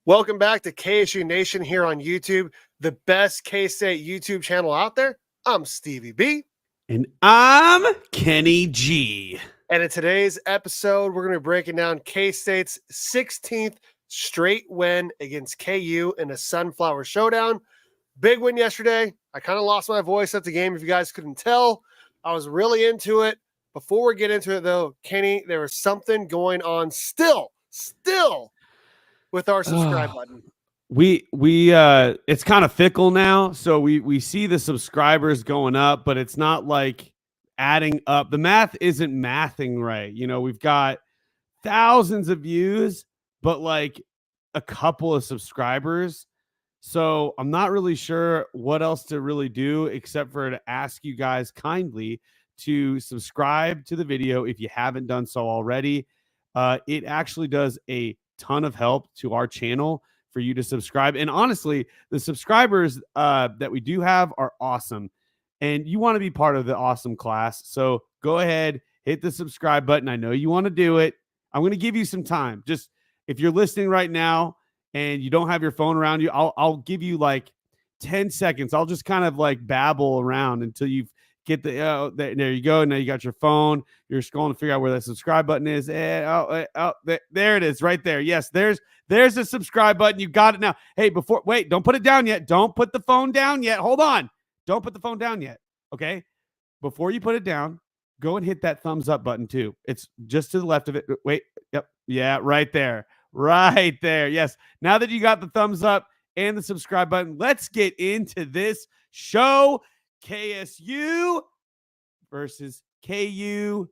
Welcome back to KSU Nation here on YouTube, the best K-State YouTube channel out there. I'm Stevie B. And I'm Kenny G. And in today's episode, we're going to be breaking down K-State's 16th straight win against KU in a Sunflower Showdown. Big win yesterday. I kind of lost my voice at the game, if you guys couldn't tell. I was really into it. Before we get into it, though, Kenny, there was something going on still with our subscribe button. We it's kind of fickle now. So we see the subscribers going up, but it's not like adding up. The math isn't mathing right. You know, we've got thousands of views, but like a couple of subscribers. So I'm not really sure what else to really do except for to ask you guys kindly to subscribe to the video if you haven't done so already. It actually does a ton of help to our channel for you to subscribe. And honestly, the subscribers that we do have are awesome. And you want to be part of the awesome class. So go ahead, hit the subscribe button. I know you want to do it. I'm going to give you some time. Just if you're listening right now and you don't have your phone around you, I'll give you like 10 seconds. I'll just kind of like babble around until you've get the there you go. Now you got your phone. You're scrolling to figure out where that subscribe button is. There it is, right there. Yes, there's a subscribe button. You got it now. Hey, wait, don't put it down yet. Don't put the phone down yet. Hold on. Don't put the phone down yet. Okay. Before you put it down, go and hit that thumbs up button too. It's just to the left of it. Wait. Yep. Yeah, right there. Right there. Yes. Now that you got the thumbs up and the subscribe button, let's get into this show. KSU versus KU,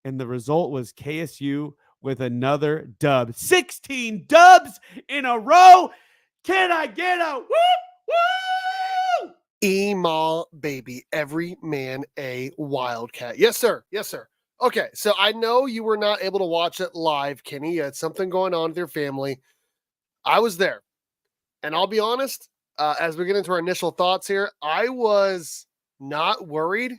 and the result was KSU with another dub. 16 dubs in a row. Can I get a whoop woo? Email, baby, every man a Wildcat. Yes, sir. Yes, sir. Okay, so I know you were not able to watch it live, Kenny. You had something going on with your family. I was there, and I'll be honest, as we get into our initial thoughts here, I was not worried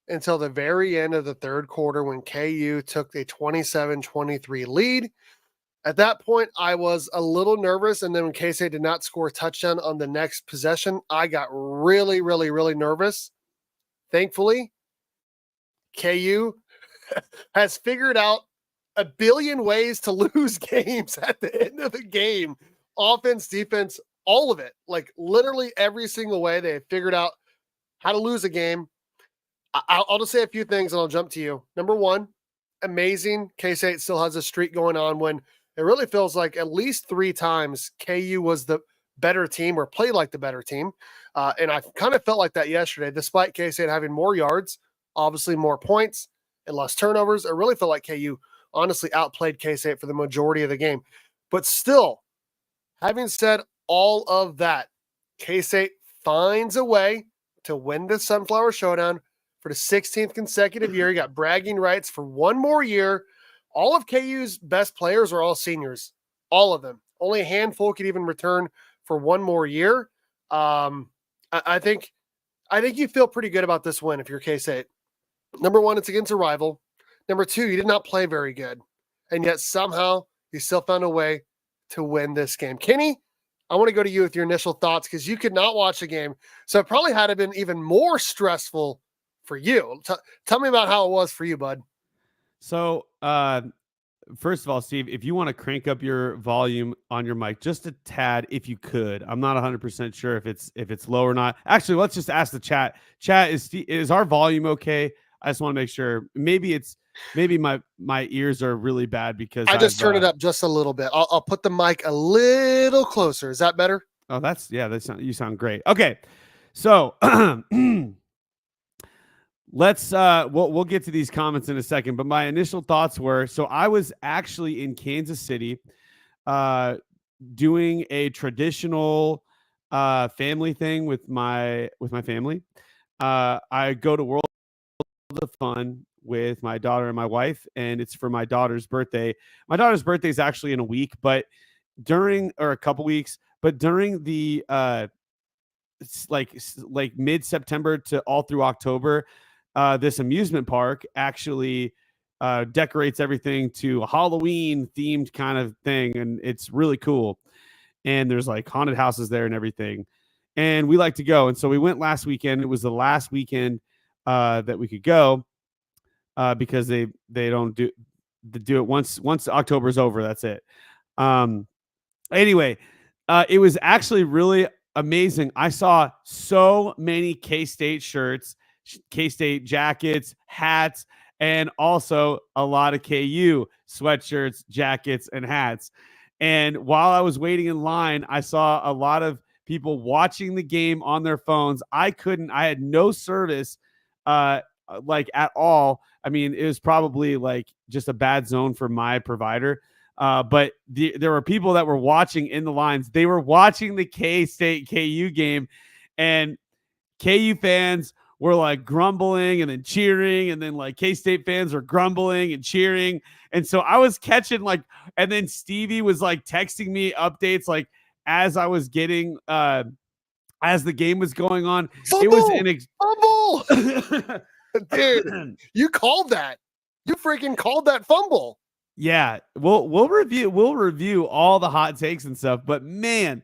until the very end of the third quarter when KU took a 27-23 lead. At that point, I was a little nervous, and then when K-State did not score a touchdown on the next possession, I got really, really, really nervous. Thankfully, KU has figured out a billion ways to lose games at the end of the game. Offense, defense, all of it, like literally every single way they have figured out how to lose a game. I'll just say a few things and I'll jump to you. Number one, amazing. K-State still has a streak going on when it really feels like at least 3 times KU was the better team or played like the better team. And I kind of felt like that yesterday, despite K-State having more yards, obviously more points and less turnovers. I really felt like KU honestly outplayed K-State for the majority of the game. But still, having said all of that, K-State finds a way to win the Sunflower Showdown for the 16th consecutive year. You got bragging rights for one more year. All of KU's best players are all seniors, all of them. Only a handful could even return for one more year. I think you feel pretty good about this win if you're K-State. Number one, it's against a rival. Number two, you did not play very good, and yet somehow you still found a way to win this game. Kenny, I want to go to you with your initial thoughts because you could not watch the game. So it probably had to been even more stressful for you. Tell me about how it was for you, bud. So, first of all, Steve, if you want to crank up your volume on your mic just a tad, if you could. I'm not 100% sure if it's low or not. Actually, let's just ask the chat. Chat, is our volume okay? I just want to make sure. Maybe my ears are really bad because I just turned it up just a little bit. I'll put the mic a little closer. Is that better? Oh, you sound great. Okay. So let's we'll get to these comments in a second, but my initial thoughts were, so I was actually in Kansas City doing a traditional family thing with my family. I go to World of Fun with my daughter and my wife, and it's for my daughter's birthday. My daughter's birthday is actually in a week, but during the it's like mid-September to all through October, this amusement park actually decorates everything to a Halloween themed kind of thing, and it's really cool. and there's like haunted houses there and everything. And we like to go. And so we went last weekend. It was the last weekend that we could go because they don't do it once October's over. That's it. Anyway, it was actually really amazing. I saw so many K-State shirts, K-State jackets, hats, and also a lot of KU sweatshirts, jackets, and hats. And while I was waiting in line, I saw a lot of people watching the game on their phones. I had no service like at all. I mean, it was probably like just a bad zone for my provider. But there were people that were watching in the lines. They were watching the K-State KU game, and KU fans were like grumbling and then cheering, and then like K-State fans were grumbling and cheering. And so I was catching like, and then Stevie was like texting me updates like as I was getting as the game was going on. Fumble! It was an fumble. Dude, you called that. You freaking called that fumble. Yeah, we'll review all the hot takes and stuff, but man,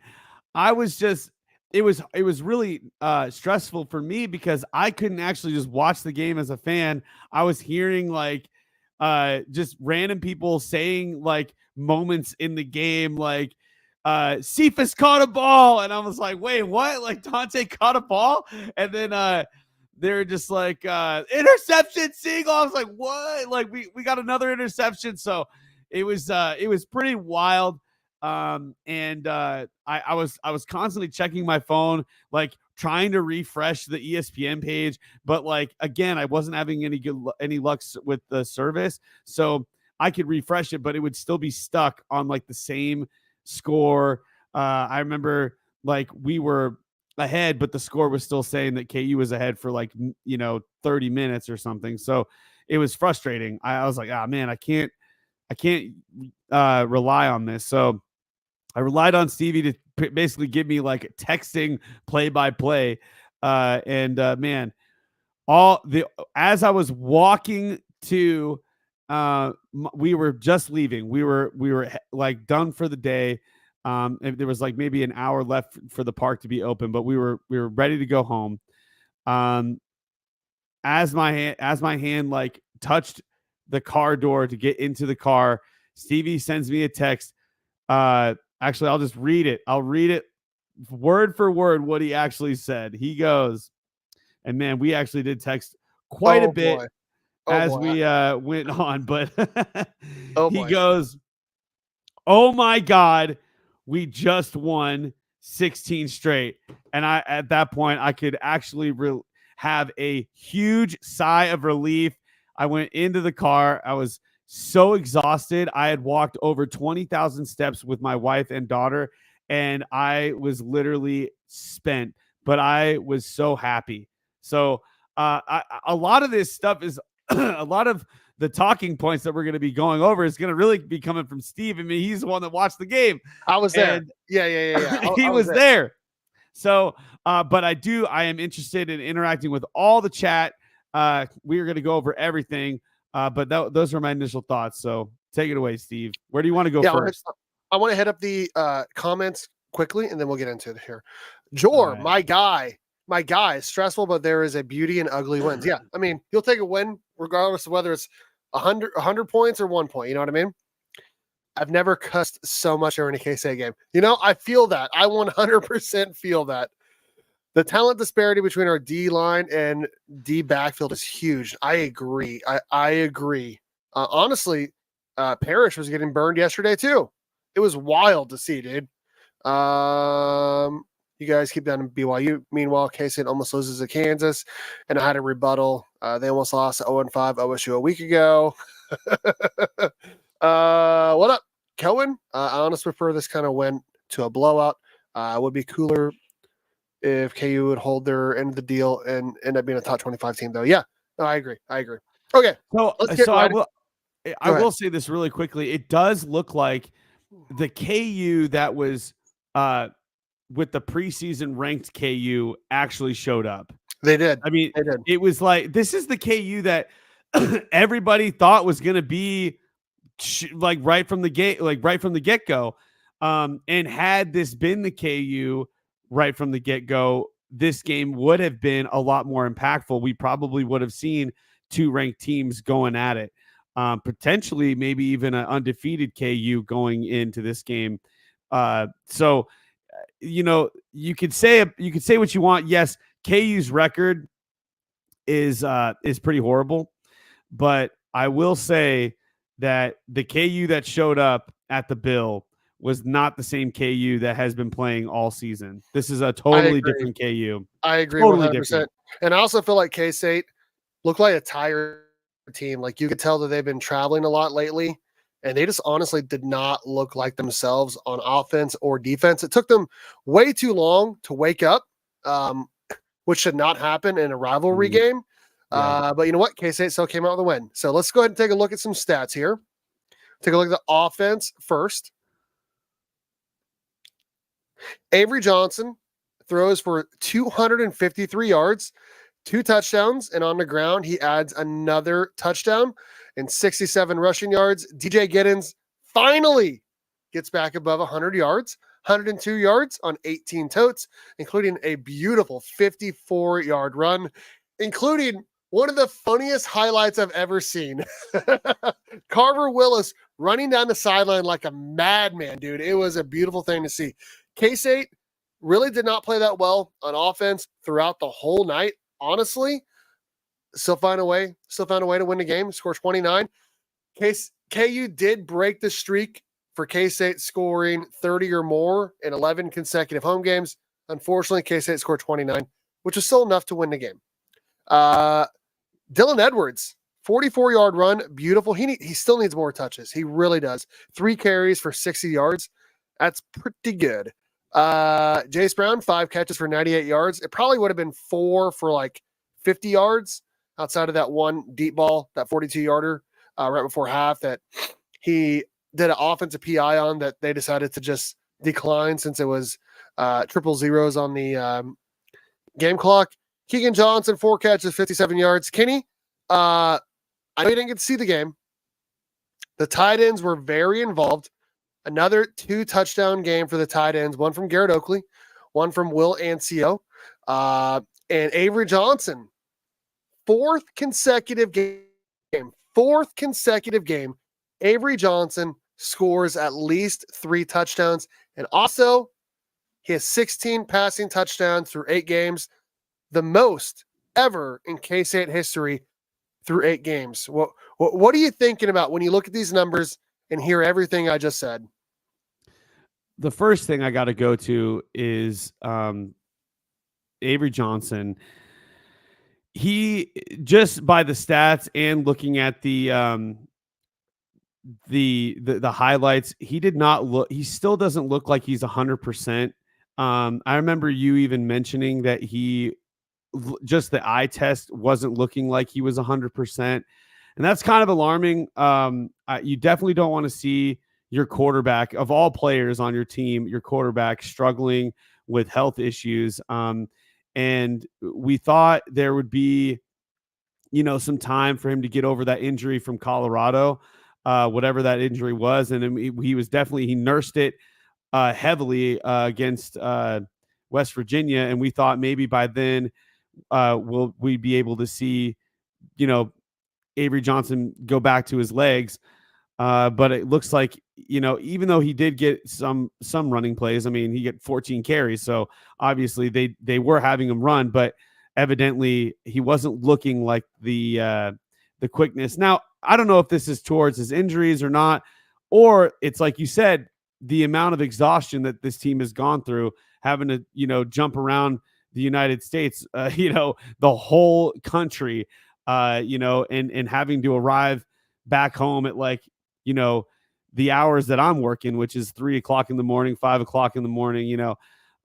I was just it was really stressful for me because I couldn't actually just watch the game as a fan. I was hearing like just random people saying like moments in the game like Cephas caught a ball, and I was like, wait, what? Like Dante caught a ball? And then they're just like interception Siegel. I was like, what? Like we got another interception. So it was pretty wild. And I was constantly checking my phone, like trying to refresh the ESPN page, but like again, I wasn't having any luck with the service, so I could refresh it, but it would still be stuck on like the same score. I remember like we were ahead, but the score was still saying that KU was ahead for like 30 minutes or something. So it was frustrating. I was like, oh man, I can't rely on this. So I relied on Stevie to basically give me like texting play-by-play. Man, as I was walking to, we were just leaving. We were like done for the day. There was like maybe an hour left for the park to be open, but we were ready to go home. As my hand like touched the car door to get into the car, Stevie sends me a text. Actually, I'll just read it. I'll read it word for word what he actually said. He goes, and man, we actually did text quite a bit as we went on, but he goes, "Oh my God, we just won 16 straight." And at that point, I could actually have a huge sigh of relief. I went into the car. I was so exhausted. I had walked over 20,000 steps with my wife and daughter, and I was literally spent, but I was so happy. So a lot of this stuff is a lot of the talking points that we're going to be going over is going to really be coming from Steve. I mean, he's the one that watched the game. I was there. Yeah. He was there. So, but I am interested in interacting with all the chat. We are going to go over everything. But those are my initial thoughts. So take it away, Steve. Where do you want to go first? I want to hit up the comments quickly, and then we'll get into it here. Jor, my guy, is stressful, but there is a beauty in ugly wins. Yeah, I mean, he'll take a win regardless of whether it's 100 points or 1 point. You know what I mean? I've never cussed so much during a K-State game. I feel that. I 100% feel that. The talent disparity between our D line and D backfield is huge. I agree. I agree. Honestly, Parrish was getting burned yesterday too. It was wild to see, dude. You guys keep down in BYU. Meanwhile, K-State almost loses to Kansas, and I had a rebuttal. They almost lost to 0-5 OSU a week ago. What up, Cohen? I honestly prefer this kind of win to a blowout. Would be cooler if KU would hold their end of the deal and end up being a top 25 team, though. Yeah, no, I agree. Okay, I will say this really quickly. It does look like the KU that was with the preseason ranked KU actually showed up. They did. I mean, it was like, this is the KU that everybody thought was going to be like right from the get-go. And had this been the KU right from the get-go, this game would have been a lot more impactful. We probably would have seen two ranked teams going at it. Potentially maybe even an undefeated KU going into this game. So you could say what you want. Yes, KU's record is pretty horrible, but I will say that the KU that showed up at the Bill was not the same KU that has been playing all season. This is a totally different KU. I agree Totally 100%. different. And I also feel like K-State looked like a tired team. Like you could tell that they've been traveling a lot lately, and they just honestly did not look like themselves on offense or defense. It took them way too long to wake up, which should not happen in a rivalry game. Yeah. But you know what? K-State still came out with a win. So let's go ahead and take a look at some stats here. Take a look at the offense first. Avery Johnson throws for 253 yards, 2 touchdowns, and on the ground, he adds another touchdown and 67 rushing yards. DJ Giddens finally gets back above 100 yards, 102 yards on 18 totes, including a beautiful 54-yard run, including one of the funniest highlights I've ever seen. Carver Willis running down the sideline like a madman, dude. It was a beautiful thing to see. K-State really did not play that well on offense throughout the whole night. Honestly, still found a way to win the game. Score 29. KU did break the streak for K-State scoring 30 or more in 11 consecutive home games. Unfortunately, K-State scored 29, which is still enough to win the game. Dylan Edwards, 44-yard run, beautiful. He still needs more touches. He really does. 3 carries for 60 yards. That's pretty good. Jace Brown, 5 catches for 98 yards. It probably would have been 4 for like 50 yards outside of that one deep ball, that 42-yarder right before half that he did an offensive PI on that they decided to just decline since it was triple zeros on the game clock. Keegan Johnson, 4 catches, 57 yards. Kenny, I know you didn't get to see the game. The tight ends were very involved. Another 2 touchdown game for the tight ends, one from Garrett Oakley, one from Will Ancio, and Avery Johnson. 4th consecutive game. Avery Johnson scores at least 3 touchdowns. And also, he has 16 passing touchdowns through 8 games, the most ever in K-State history through 8 games. What are you thinking about when you look at these numbers and hear everything I just said? The first thing I got to go to is Avery Johnson. He, just by the stats and looking at the highlights, he still doesn't look like he's 100%. I remember you even mentioning that just the eye test wasn't looking like he was 100%. And that's kind of alarming. You definitely don't want to see your quarterback, of all players on your team, your quarterback struggling with health issues. And we thought there would be, some time for him to get over that injury from Colorado, whatever that injury was. And he nursed it heavily against West Virginia. And we thought maybe by then we'd be able to see, Avery Johnson go back to his legs. But it looks like, even though he did get some running plays, I mean, he got 14 carries. So obviously they were having him run, but evidently he wasn't looking like the quickness. Now, I don't know if this is towards his injuries or not, or it's like you said, the amount of exhaustion that this team has gone through, having to, jump around the United States, the whole country, and having to arrive back home at the hours that I'm working, which is 3 o'clock in the morning, 5 o'clock in the morning,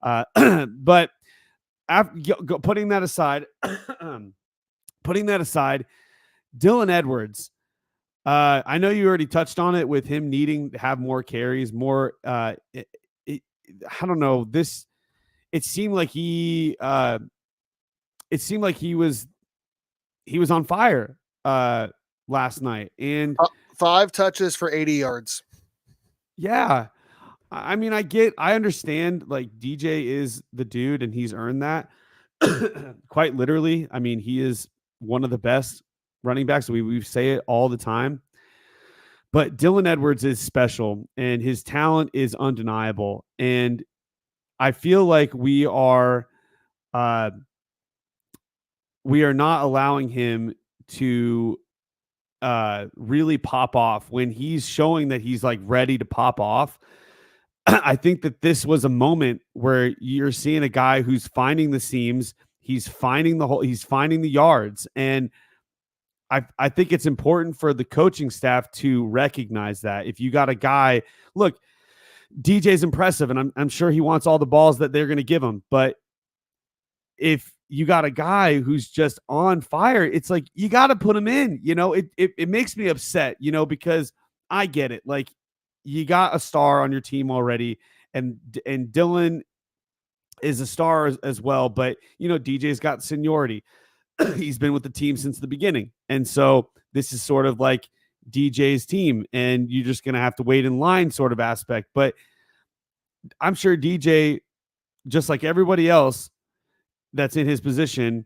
but after putting that aside, Dylan Edwards, I know you already touched on it with him needing to have more carries, more, I don't know, it seemed like he was on fire, last night, and 5 touches for 80 yards. Yeah. I mean, I understand, like, DJ is the dude and he's earned that. Quite literally. I mean, he is one of the best running backs. We say it all the time. But Dylan Edwards is special and his talent is undeniable. And I feel like uh we are not allowing him to really pop off when he's showing that he's like ready to pop off. I think that this was a moment where you're seeing a guy who's finding the seams, he's finding the hole, he's finding the yards. And I think it's important for the coaching staff to recognize that. If you got a guy, look, DJ's impressive, and I'm sure he wants all the balls that they're going to give him. But if you got a guy who's just on fire, it's like you got to put him in. It makes me upset, because I get it. Like, you got a star on your team already, and Dylan is a star as well. But DJ's got seniority. He's been with the team since the beginning. And so this is sort of like DJ's team, and you're just going to have to wait in line sort of aspect. But I'm sure DJ, just like everybody else that's in his position,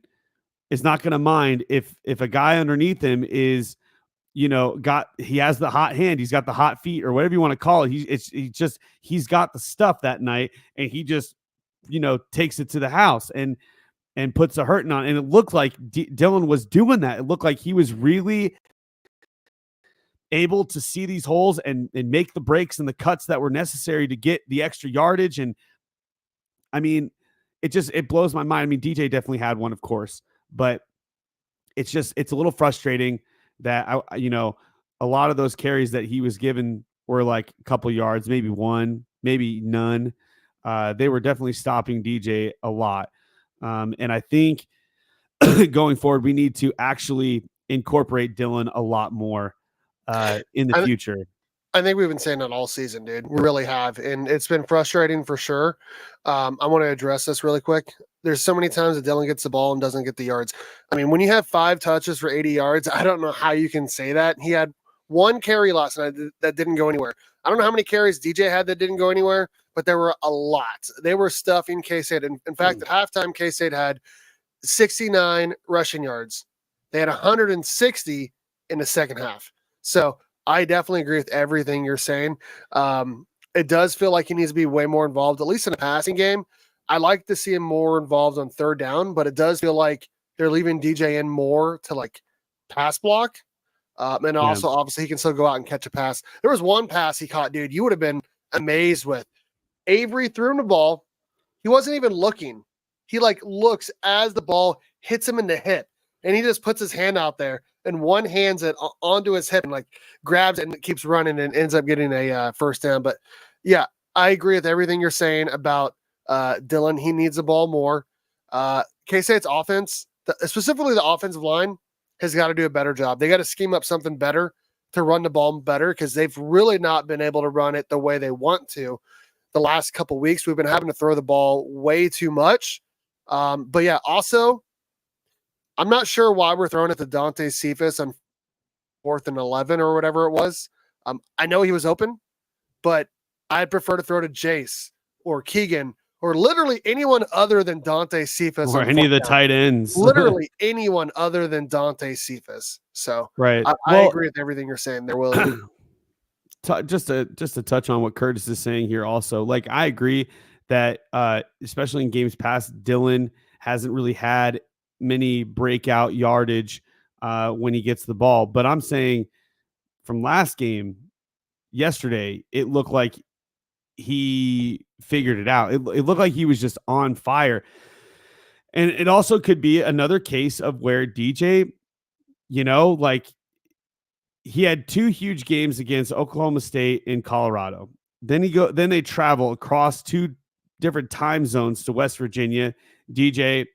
is not going to mind if a guy underneath him is, he has the hot hand, he's got the hot feet, or whatever you want to call it. He's got the stuff that night, and he just, takes it to the house and puts a hurting on. And it looked like Dylan was doing that. It looked like he was really able to see these holes and make the breaks and the cuts that were necessary to get the extra yardage. And I mean, it blows my mind. I mean, DJ definitely had one, of course, but it's a little frustrating that a lot of those carries that he was given were like a couple yards, maybe one, maybe none. They were definitely stopping DJ a lot. And I think going forward, we need to actually incorporate Dylan a lot more in the future. I think we've been saying that all season, dude. We really have. And it's been frustrating for sure. I want to address this really quick. There's so many times that Dylan gets the ball and doesn't get the yards. I mean, when you have 5 touches for 80 yards, I don't know how you can say that. He had 1 carry last night that didn't go anywhere. I don't know how many carries DJ had that didn't go anywhere, but there were a lot. They were stuffing K-State. In fact, at halftime, K-State had 69 rushing yards. They had 160 in the second half. So I definitely agree with everything you're saying. It does feel like he needs to be way more involved, at least in a passing game. I like to see him more involved on third down, but it does feel like they're leaving DJ in more to like pass block. And also, obviously, he can still go out and catch a pass. There was one pass he caught, dude, you would have been amazed with. Avery threw him the ball. He wasn't even looking. He like looks as the ball hits him in the hip, and he just puts his hand out there and one hands it onto his hip and like grabs it and keeps running and ends up getting a first down. But yeah, I agree with everything you're saying about Dylan. He needs the ball more. K-State's offense, specifically the offensive line, has got to do a better job. They got to scheme up something better to run the ball better, because they've really not been able to run it the way they want to. The last couple of weeks, we've been having to throw the ball way too much. But yeah, also, I'm not sure why we're throwing it to Dante Cephas on 4th and 11 or whatever it was. I know he was open, but I'd prefer to throw to Jace or Keegan or literally anyone other than Dante Cephas. Or any of the tight ends. Literally anyone other than Dante Cephas. So right. I agree with everything you're saying there, Willie. Just to touch on what Curtis is saying here also, like, I agree that especially in games past, Dylan hasn't really had many breakout yardage when he gets the ball. But I'm saying from last game, yesterday, it looked like he figured it out. It looked like he was just on fire. And it also could be another case of where DJ, like, he had 2 huge games against Oklahoma State and Colorado. Then they travel across 2 different time zones to West Virginia. DJ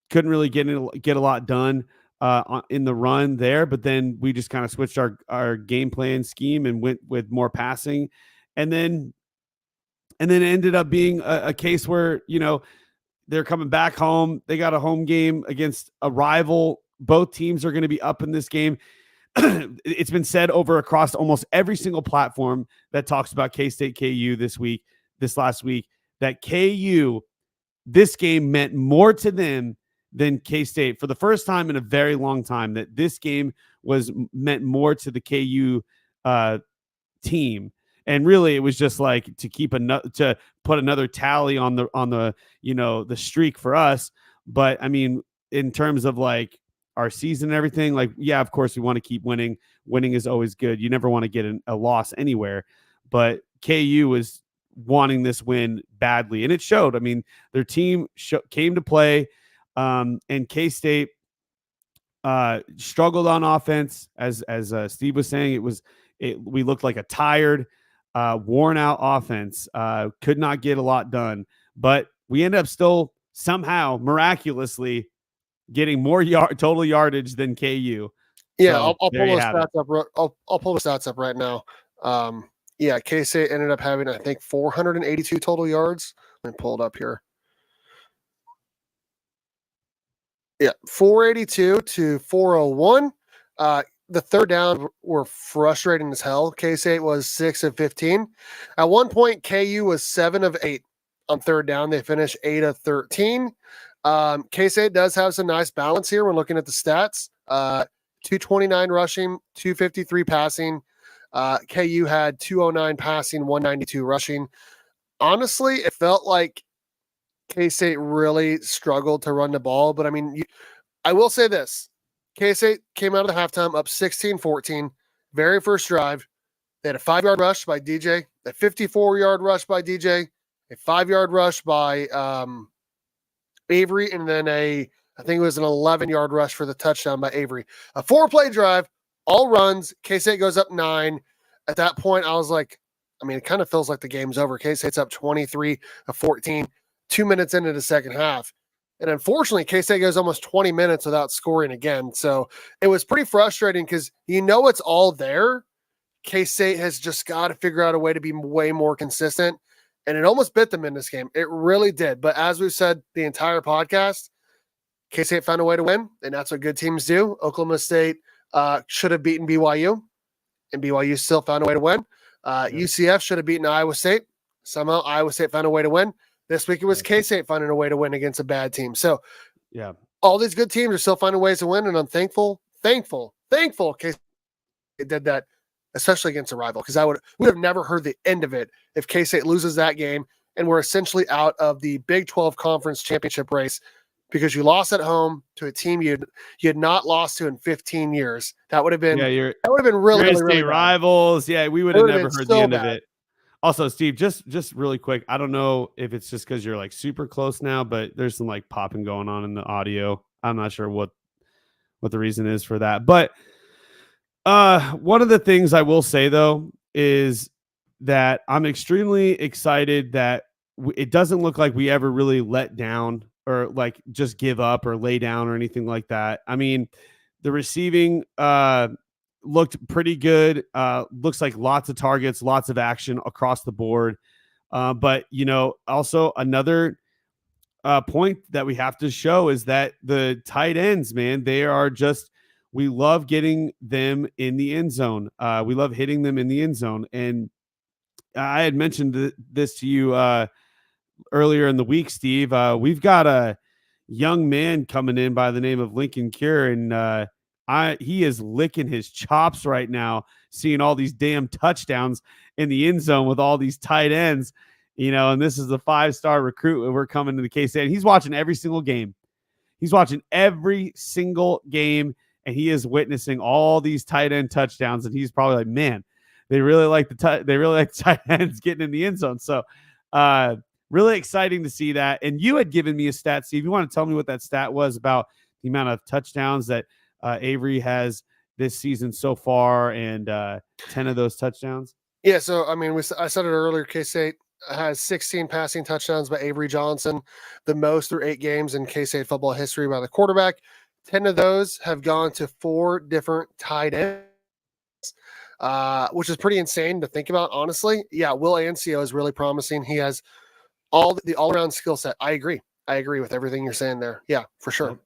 couldn't really get a lot done in the run there, but then we just kind of switched our game plan scheme and went with more passing, and then it ended up being a case where they're coming back home. They got a home game against a rival. Both teams are going to be up in this game. It's been said across almost every single platform that talks about K-State KU this week this last week that KU, this game meant more to them than K-State for the first time in a very long time, that this game meant more to the KU team. And really it was just like to to put another tally on the the streak for us. But I mean, in terms of like our season and everything, like, yeah, of course we want to keep winning. Winning is always good. You never want to get a loss anywhere, but KU was wanting this win badly, and it showed. I mean, their team came to play, and K-State struggled on offense. As Steve was saying, we looked like a tired, worn out offense. Could not get a lot done, but we ended up still somehow miraculously getting more total yardage than KU. Yeah, So, I'll pull there you those have it. stats up. I'll pull the stats up right now. Yeah, K-State ended up having, I think, 482 total yards. Let me pull it up here. Yeah, 482 to 401. The third down were frustrating as hell. K-State was 6 of 15. At one point, KU was 7 of 8 on third down. They finished 8 of 13. K-State does have some nice balance here when looking at the stats. 229 rushing, 253 passing. KU had 209 passing, 192 rushing. Honestly, it felt like K-State really struggled to run the ball. But I mean, I will say this. K-State came out of the halftime up 16-14. Very first drive. They had a 5-yard rush by DJ, a 54-yard rush by DJ, a 5-yard rush by Avery, and then I think it was an 11-yard rush for the touchdown by Avery. A 4-play drive, all runs. K-State goes up 9. At that point, I was like, I mean, it kind of feels like the game's over. K-State's up 23-14, 2 minutes into the second half. And unfortunately, K-State goes almost 20 minutes without scoring again. So it was pretty frustrating because it's all there. K-State has just got to figure out a way to be way more consistent. And it almost bit them in this game. It really did. But as we've said the entire podcast, K-State found a way to win, and that's what good teams do. Oklahoma State should have beaten BYU, and BYU still found a way to win. UCF should have beaten Iowa State. Somehow Iowa State found a way to win. This week it was K-State finding a way to win against a bad team. So yeah, all these good teams are still finding ways to win, and I'm thankful K-State did that, especially against a rival, because we would have never heard the end of it if K-State loses that game and we're essentially out of the Big 12 Conference Championship race because you lost at home to a team you had not lost to in 15 years. That would have been really, really rivals. Yeah, we would have never heard the end of it. Also, Steve, just really quick, I don't know if it's just because you're like super close now, but there's some like popping going on in the audio. I'm not sure what the reason is for that. But one of the things I will say, though, is that I'm extremely excited that it doesn't look like we ever really let down or like just give up or lay down or anything like that. I mean, the receiving looked pretty good. Looks like lots of targets, lots of action across the board. But, also another point that we have to show is that the tight ends, man, we love getting them in the end zone. We love hitting them in the end zone. And I had mentioned this to you earlier in the week, Steve. We've got a young man coming in by the name of Lincoln Cure, and he is licking his chops right now, seeing all these damn touchdowns in the end zone with all these tight ends, and this is the 5-star recruit, and we're coming to the K-State, and he's watching every single game. And he is witnessing all these tight end touchdowns, and he's probably like, man, they really like the tight ends getting in the end zone. So really exciting to see that. And you had given me a stat, Steve. You want to tell me what that stat was about the amount of touchdowns that Avery has this season so far, and 10 of those touchdowns? Yeah, so I mean, I said it earlier, K-State has 16 passing touchdowns by Avery Johnson, the most through 8 games in K-State football history by the quarterback. 10 of those have gone to 4 different tight ends, which is pretty insane to think about, honestly. Yeah, Will Ancio is really promising. He has the all-around skill set. I agree with everything you're saying there. Yeah, for sure. Yep.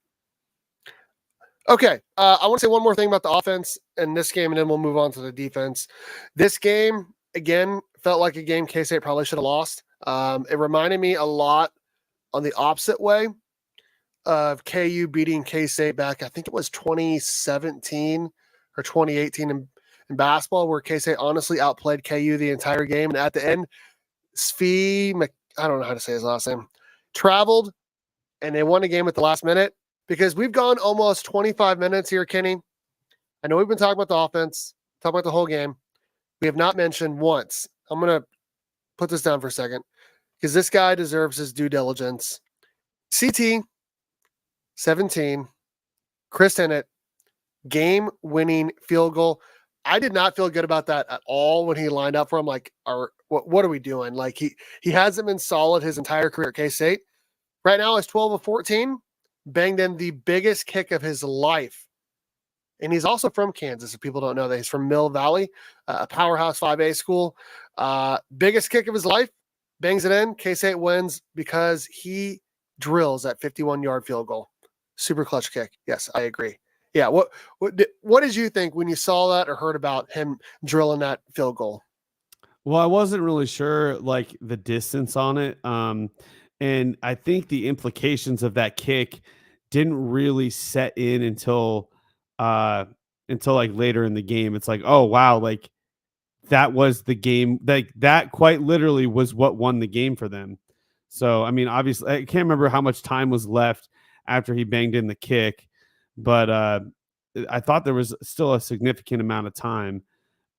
Okay, I want to say one more thing about the offense in this game, and then we'll move on to the defense. This game, again, felt like a game K-State probably should have lost. It reminded me a lot on the opposite way of KU beating K-State back, I think it was 2017 or 2018 in basketball, where K-State honestly outplayed KU the entire game. And at the end, I don't know how to say his last name, traveled and they won a game at the last minute, because we've gone almost 25 minutes here, Kenny. I know we've been talking about the offense, talking about the whole game. We have not mentioned once. I'm going to put this down for a second because this guy deserves his due diligence. CT 17, Chris Hennett, game-winning field goal. I did not feel good about that at all when he lined up for him. Like, what are we doing? Like, he hasn't been solid his entire career at K-State. Right now, it's 12 of 14, banged in the biggest kick of his life. And he's also from Kansas, if people don't know that. He's from Mill Valley, a powerhouse 5A school. Biggest kick of his life, bangs it in. K-State wins because he drills that 51-yard field goal. Super clutch kick. Yes, I agree. Yeah, what did you think when you saw that or heard about him drilling that field goal? Well, I wasn't really sure like the distance on it. And I think the implications of that kick didn't really set in until like later in the game. It's like, oh wow, like that was the game. Like that quite literally was what won the game for them. So I mean, obviously, I can't remember how much time was left after he banged in the kick, but I thought there was still a significant amount of time.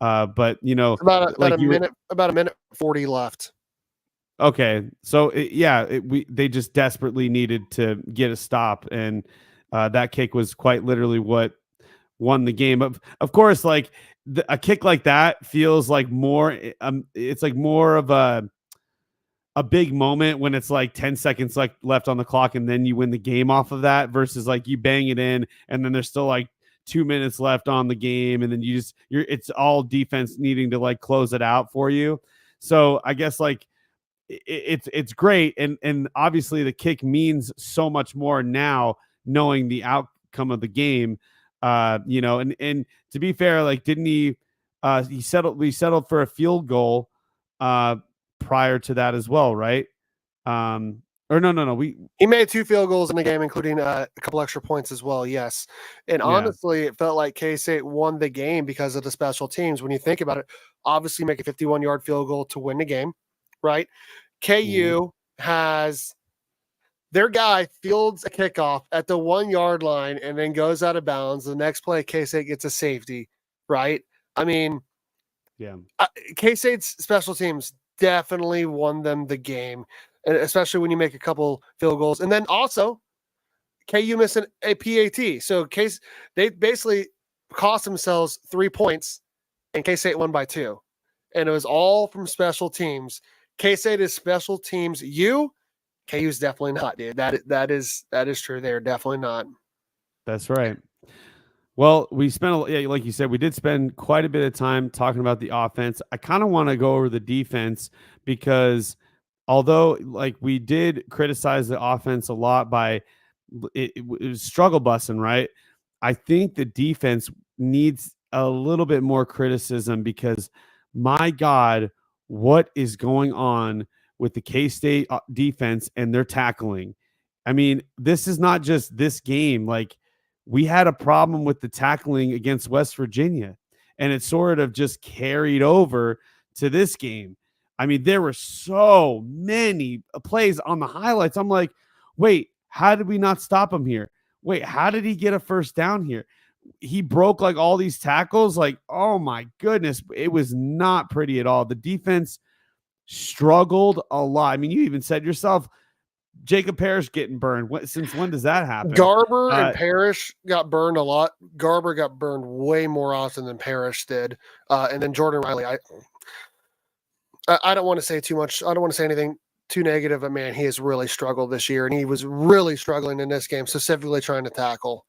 But you know, about like a minute 40 left. Okay, so they just desperately needed to get a stop, and that kick was quite literally what won the game. Of course, like a kick like that feels like more. It's like more of a big moment when it's like 10 seconds like left on the clock, and then you win the game off of that, versus like you bang it in, and then there's still like 2 minutes left on the game, and then it's all defense needing to like close it out for you. So I guess like it's great, and obviously the kick means so much more now knowing the outcome of the game. And to be fair, like didn't we settled for a field goal prior to that as well, right? Or no, he made 2 field goals in the game, including a couple extra points as well. Yes. And honestly, it felt like K-State won the game because of the special teams. When you think about it, obviously make a 51-yard field goal to win the game, right? KU has their guy fields a kickoff at the 1-yard line and then goes out of bounds. The next play, K-State gets a safety, right? I mean, K-State's special teams definitely won them the game, especially when you make a couple field goals. And then also, KU missing a PAT. So they basically cost themselves 3 points, and K-State won by 2. And it was all from special teams. K-State is special teams. KU's definitely not, dude. That is true. They're definitely not. That's right. Well, we spent, like you said, we did spend quite a bit of time talking about the offense. I kind of want to go over the defense, because although like we did criticize the offense a lot by it was struggle busing, right? I think the defense needs a little bit more criticism, because my God, what is going on with the K-State defense and their tackling? I mean, this is not just this game. Like, we had a problem with the tackling against West Virginia, and it sort of just carried over to this game. I mean, there were so many plays on the highlights. I'm like, wait, how did we not stop him here? Wait, how did he get a first down here? He broke like all these tackles. Like, oh my goodness, it was not pretty at all. The defense struggled a lot. I mean, you even said yourself, Jacob Parrish getting burned. Since when does that happen? Garber and Parrish got burned a lot. Garber got burned way more often than Parrish did. And then Jordan Riley, I don't want to say too much. I don't want to say anything too negative, but man, he has really struggled this year, and he was really struggling in this game, specifically trying to tackle.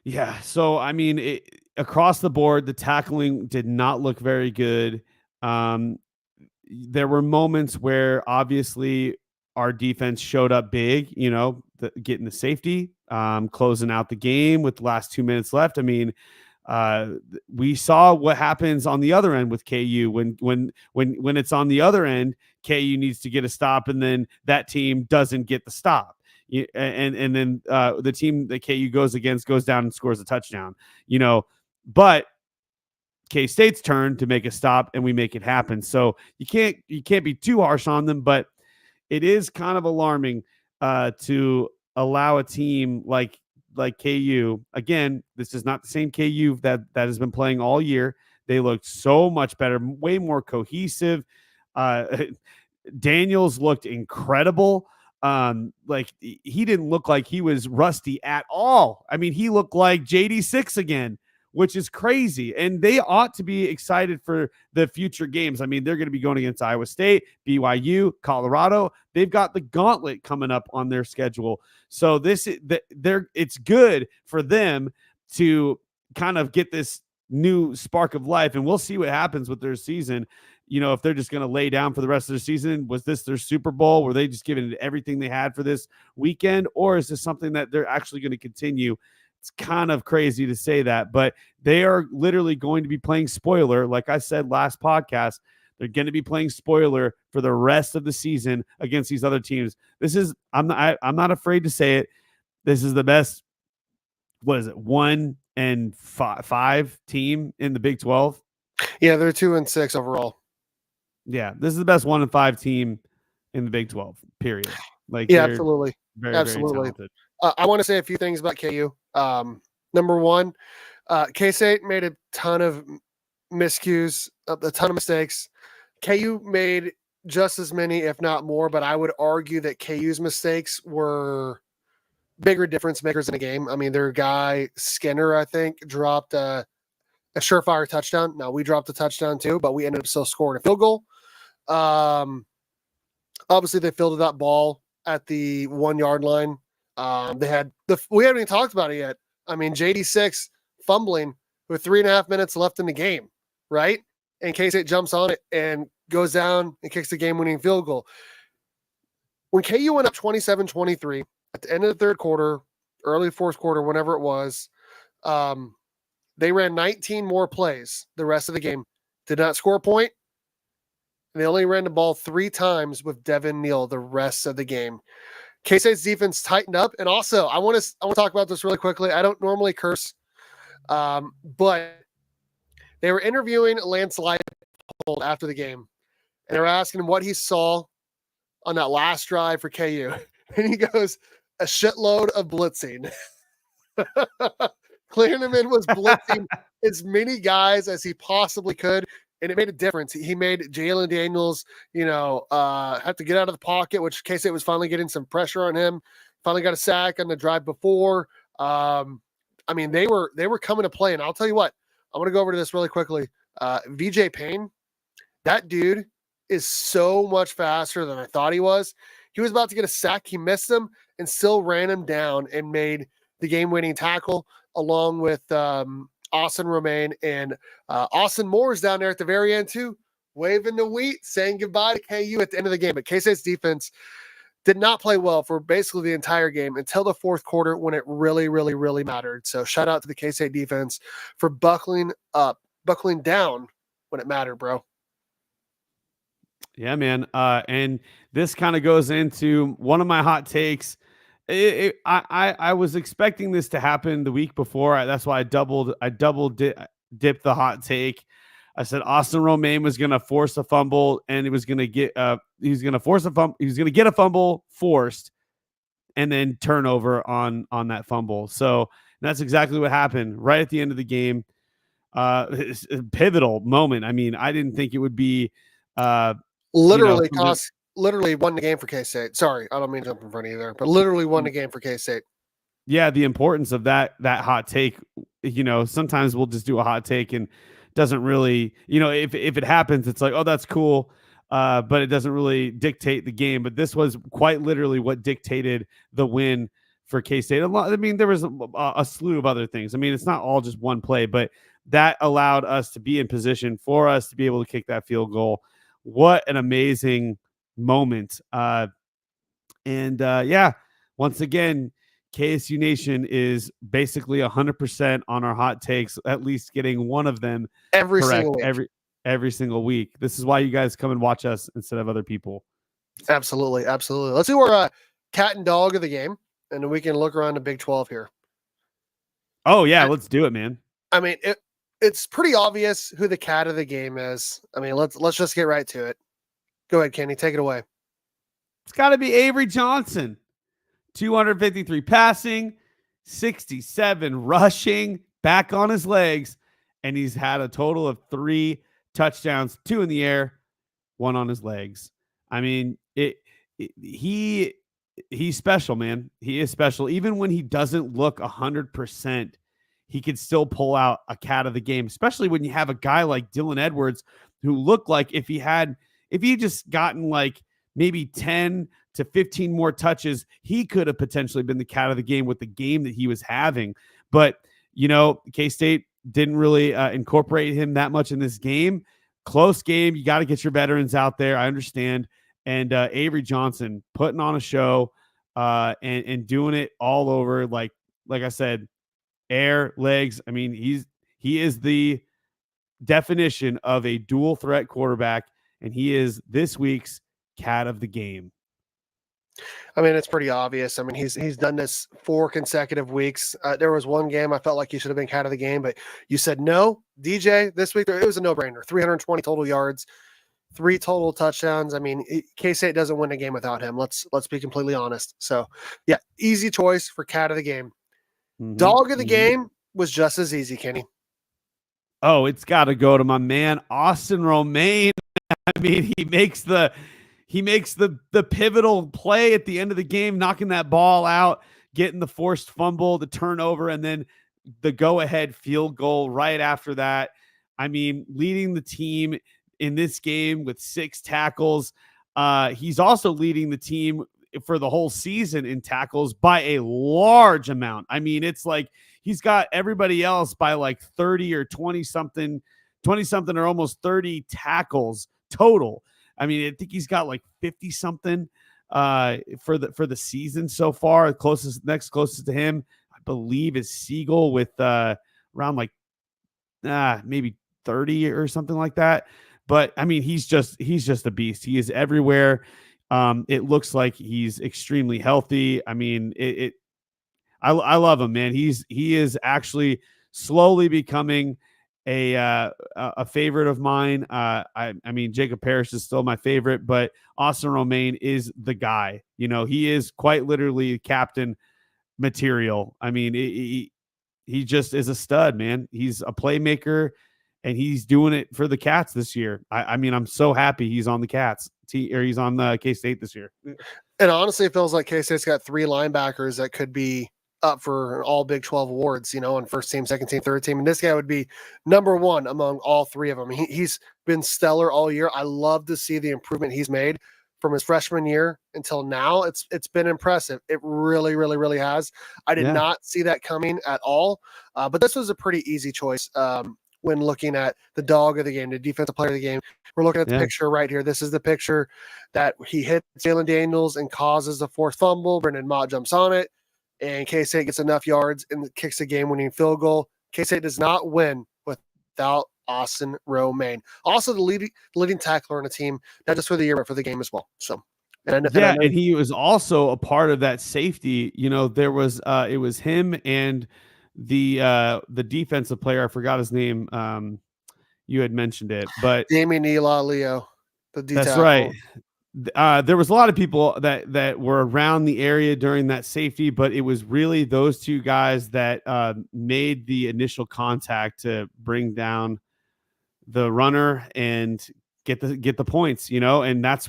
Yeah. So, I mean, across the board, the tackling did not look very good. There were moments where obviously our defense showed up big, getting the safety, closing out the game with the last 2 minutes left. I mean, we saw what happens on the other end with KU when it's on the other end. KU needs to get a stop, and then that team doesn't get the stop. And then the team that KU goes against goes down and scores a touchdown. But K-State's turn to make a stop, and we make it happen. So you can't be too harsh on them, but it is kind of alarming to allow a team like KU. Again, this is not the same KU that has been playing all year. They looked so much better, way more cohesive. Daniels looked incredible. Like he didn't look like he was rusty at all. I mean, he looked like JD6 again, which is crazy. And they ought to be excited for the future games. I mean, they're going to be going against Iowa State, BYU, Colorado. They've got the gauntlet coming up on their schedule. So it's good for them to kind of get this new spark of life. And we'll see what happens with their season. If they're just going to lay down for the rest of the season. Was this their Super Bowl? Were they just giving it everything they had for this weekend? Or is this something that they're actually going to continue? It's kind of crazy to say that, but they are literally going to be playing spoiler. Like I said last podcast, they're going to be playing spoiler for the rest of the season against these other teams. I'm not afraid to say it. This is the best, 1-5 team in the Big 12? Yeah, they're 2-6 overall. Yeah, this is the best 1-5 team in the Big 12, period. Like, yeah, absolutely. Very, absolutely. very talented. I want to say a few things about KU. Number one, K-State made a ton of miscues, a ton of mistakes. KU made just as many, if not more, but I would argue that KU's mistakes were bigger difference makers in a game. I mean, their guy, Skinner, I think, dropped a surefire touchdown. Now, we dropped a touchdown too, but we ended up still scoring a field goal. Obviously, they fielded that ball at the 1 yard line. We haven't even talked about it yet. I mean, JD6 fumbling with 3.5 minutes left in the game, right? And K-State jumps on it and goes down and kicks the game-winning field goal. When KU went up 27-23 at the end of the third quarter, early fourth quarter, whenever it was, they ran 19 more plays the rest of the game, did not score a point, and they only ran the ball 3 times with Devin Neal the rest of the game. K-State's defense tightened up, and also I want to talk about this really quickly. I don't normally curse, but they were interviewing Lance Leipold after the game, and they were asking him what he saw on that last drive for KU, and he goes, "A shitload of blitzing." Klingerman was blitzing as many guys as he possibly could, and it made a difference. He made Jalen Daniels, have to get out of the pocket, which K-State was finally getting some pressure on him. Finally got a sack on the drive before. I mean, they were coming to play, and I'll tell you what, I'm going to go over to this really quickly. VJ Payne, that dude is so much faster than I thought he was. He was about to get a sack. He missed him and still ran him down and made the game-winning tackle along with Austin Romaine, and Austin Moore's down there at the very end too, waving the wheat, saying goodbye to KU at the end of the game. But K-State's defense did not play well for basically the entire game until the fourth quarter when it really, really, really mattered. So shout out to the K-State defense for buckling down when it mattered, bro. Yeah, man. And this kind of goes into one of my hot takes. I was expecting this to happen the week before. That's why I double dipped the hot take. I said Austin Romaine was going to force a fumble, and he was going to get he's going to force a fumble. He's going to get a fumble forced, and then turnover on that fumble. So that's exactly what happened right at the end of the game. It's a pivotal moment. I mean, I didn't think it would be literally won the game for K-State. Sorry, I don't mean to jump in front of you there, but literally won the game for K-State. Yeah, the importance of that hot take. Sometimes we'll just do a hot take and doesn't really, if it happens, it's like, oh, that's cool, but it doesn't really dictate the game. But this was quite literally what dictated the win for K-State. I mean, there was a slew of other things. I mean, it's not all just one play, but that allowed us to be in position for us to be able to kick that field goal. What an amazing moment. Once again, KSU Nation is basically 100% on our hot takes, at least getting one of them every correct single week. every single week. This is why you guys come and watch us instead of other people. Absolutely. Let's do our cat and dog of the game, and then we can look around the Big 12 here. Oh yeah, let's do it, man. I mean, it's pretty obvious who the cat of the game is. I mean, let's just get right to it. Go ahead, Kenny, take it away. It's got to be Avery Johnson. 253 passing, 67 rushing, back on his legs, and he's had a total of 3 touchdowns, 2 in the air, 1 on his legs. I mean, he's special, man. He is special. Even when he doesn't look 100%, he can still pull out a cat of the game, especially when you have a guy like Dylan Edwards who looked like if he just gotten like maybe 10 to 15 more touches, he could have potentially been the cat of the game with the game that he was having. But, you know, K-State didn't really incorporate him that much in this game. Close game. You got to get your veterans out there. I understand. And Avery Johnson putting on a show and doing it all over. Like I said, air, legs. I mean, he is the definition of a dual threat quarterback, and he is this week's cat of the game. I mean, it's pretty obvious. I mean, he's done this 4 consecutive weeks. There was one game I felt like he should have been cat of the game, but you said no. DJ this week, it was a no-brainer. 320 total yards, 3 total touchdowns. I mean, K-State doesn't win a game without him. Let's be completely honest. So, yeah, easy choice for cat of the game. Mm-hmm. Dog of the game was just as easy, Kenny. Oh, it's got to go to my man, Austin Romaine. I mean, he makes the pivotal play at the end of the game, knocking that ball out, getting the forced fumble, the turnover, and then the go-ahead field goal right after that. I mean, leading the team in this game with 6 tackles. He's also leading the team for the whole season in tackles by a large amount. I mean, it's like he's got everybody else by like 30 or 20 something or almost 30 tackles total. I mean, I think he's got like 50 something for the season so far. Next closest to him, I believe, is Siegel with around like maybe 30 or something like that. But I mean, he's just a beast. He is everywhere. It looks like he's extremely healthy. I mean, I love him, man. He is actually slowly becoming a favorite of mine. I mean, Jacob Parrish is still my favorite, but Austin Romaine is the guy. You know, he is quite literally captain material. I mean, he just is a stud, man. He's a playmaker, and he's doing it for the Cats this year. I mean, I'm so happy he's on the Cats or he's on the K-State this year. And honestly, it feels like K-State's got 3 linebackers that could be up for all Big 12 awards, you know, on first team, second team, third team. And this guy would be number 1 among all 3 of them. He's been stellar all year. I love to see the improvement he's made from his freshman year until now. It's been impressive. It really, really, really has. I did not see that coming at all. But this was a pretty easy choice when looking at the dog of the game, the defensive player of the game. We're looking at the picture right here. This is the picture that he hits Jalen Daniels and causes the forced fumble. Brendan Mott jumps on it, and K-State gets enough yards and kicks a game-winning field goal. K-State does not win without Austin Romaine. Also the leading tackler on the team, not just for the year, but for the game as well. So, and he was also a part of that safety. You know, there was it was him and the defensive player. I forgot his name. You had mentioned it, but Damien Leo, the D that's tackle. Right. There was a lot of people that were around the area during that safety, but it was really those 2 guys that made the initial contact to bring down the runner and get the points, you know, and that's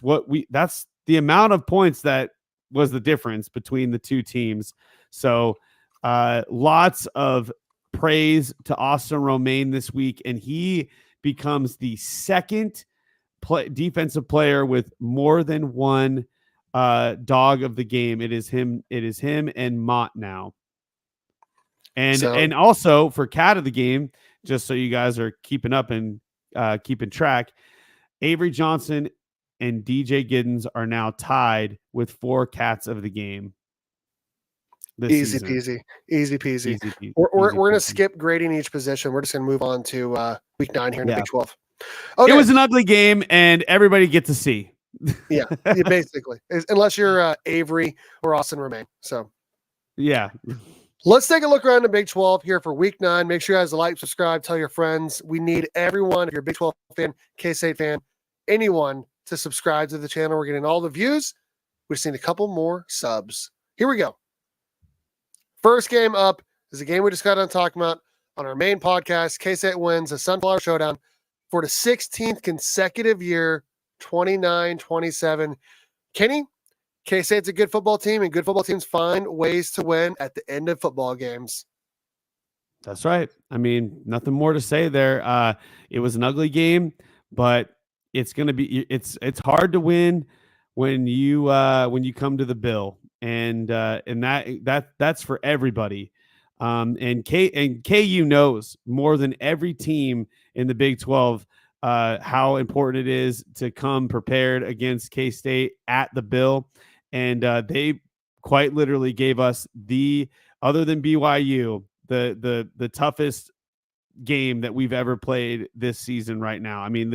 the amount of points that was the difference between the 2 teams. So lots of praise to Austin Romaine this week, and he becomes the second defensive player with more than 1 dog of the game. It is him and Mott now. And also for cat of the game, just so you guys are keeping up and keeping track, Avery Johnson and DJ Giddens are now tied with 4 cats of the game. Easy peasy. We're going to skip grading each position. We're just going to move on to week 9 here in the Big 12. Okay. It was an ugly game, and everybody gets to see. Yeah, basically, unless you're Avery or Austin Romaine. So yeah. Let's take a look around the Big 12 here for week 9. Make sure you guys like, subscribe, tell your friends. We need everyone, if you're a Big 12 fan, K-State fan, anyone to subscribe to the channel. We're getting all the views. We've seen a couple more subs. Here we go. First game up is a game we just got done talking about on our main podcast. K-State wins the Sunflower Showdown for the 16th consecutive year, 29-27. Kenny, K-State's a good football team, and good football teams find ways to win at the end of football games. That's right. I mean, nothing more to say there. It was an ugly game, but it's going to be it's hard to win when you come to the Bill, and that's for everybody. And KU knows more than every team in the Big 12 how important it is to come prepared against K-State at the Bill. And they quite literally gave us other than BYU, the toughest game that we've ever played this season right now. I mean,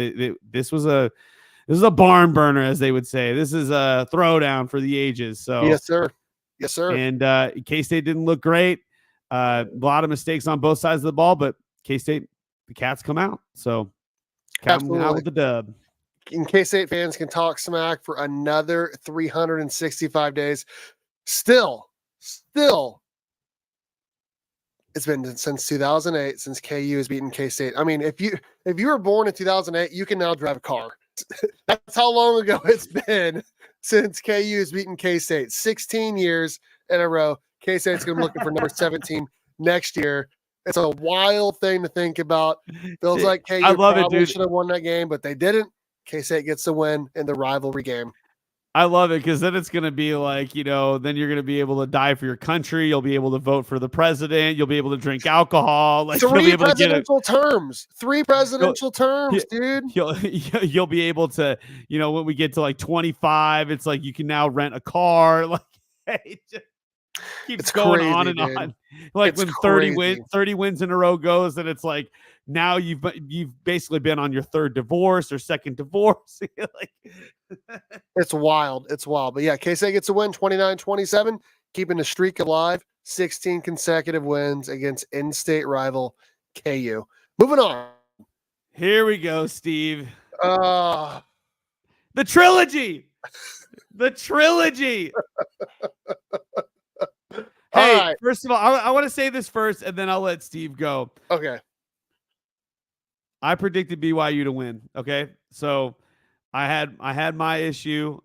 this was a barn burner, as they would say. This is a throwdown for the ages. So yes, sir. Yes, sir. And K-State didn't look great. A lot of mistakes on both sides of the ball, but K-State, the Cats come out. So come out with the dub. And K-State fans can talk smack for another 365 days. Still, it's been since 2008 since KU has beaten K-State. I mean, if you were born in 2008, you can now drive a car. That's how long ago it's been since KU has beaten K-State. 16 years in a row. K-State's going to be looking for number 17 next year. It's a wild thing to think about. Feels like KU probably should have won that game, but they didn't. K-State gets the win in the rivalry game. I love it because then it's going to be like, then you're going to be able to die for your country. You'll be able to vote for the president. You'll be able to drink alcohol. Like three presidential terms, dude. You'll be able to, when we get to like 25, it's like you can now rent a car. Like, hey, just keeps going crazy, on and dude. On. Like it's when 30 wins in a row goes, and it's like now you've basically been on your third divorce or second divorce. Like, it's wild. But yeah, K-State gets a win 29-27, keeping the streak alive. 16 consecutive wins against in-state rival KU. Moving on. Here we go, Steve. The trilogy. The trilogy. Hey, right. First of all, I want to say this first, and then I'll let Steve go. Okay. I predicted BYU to win. Okay, so I had my issue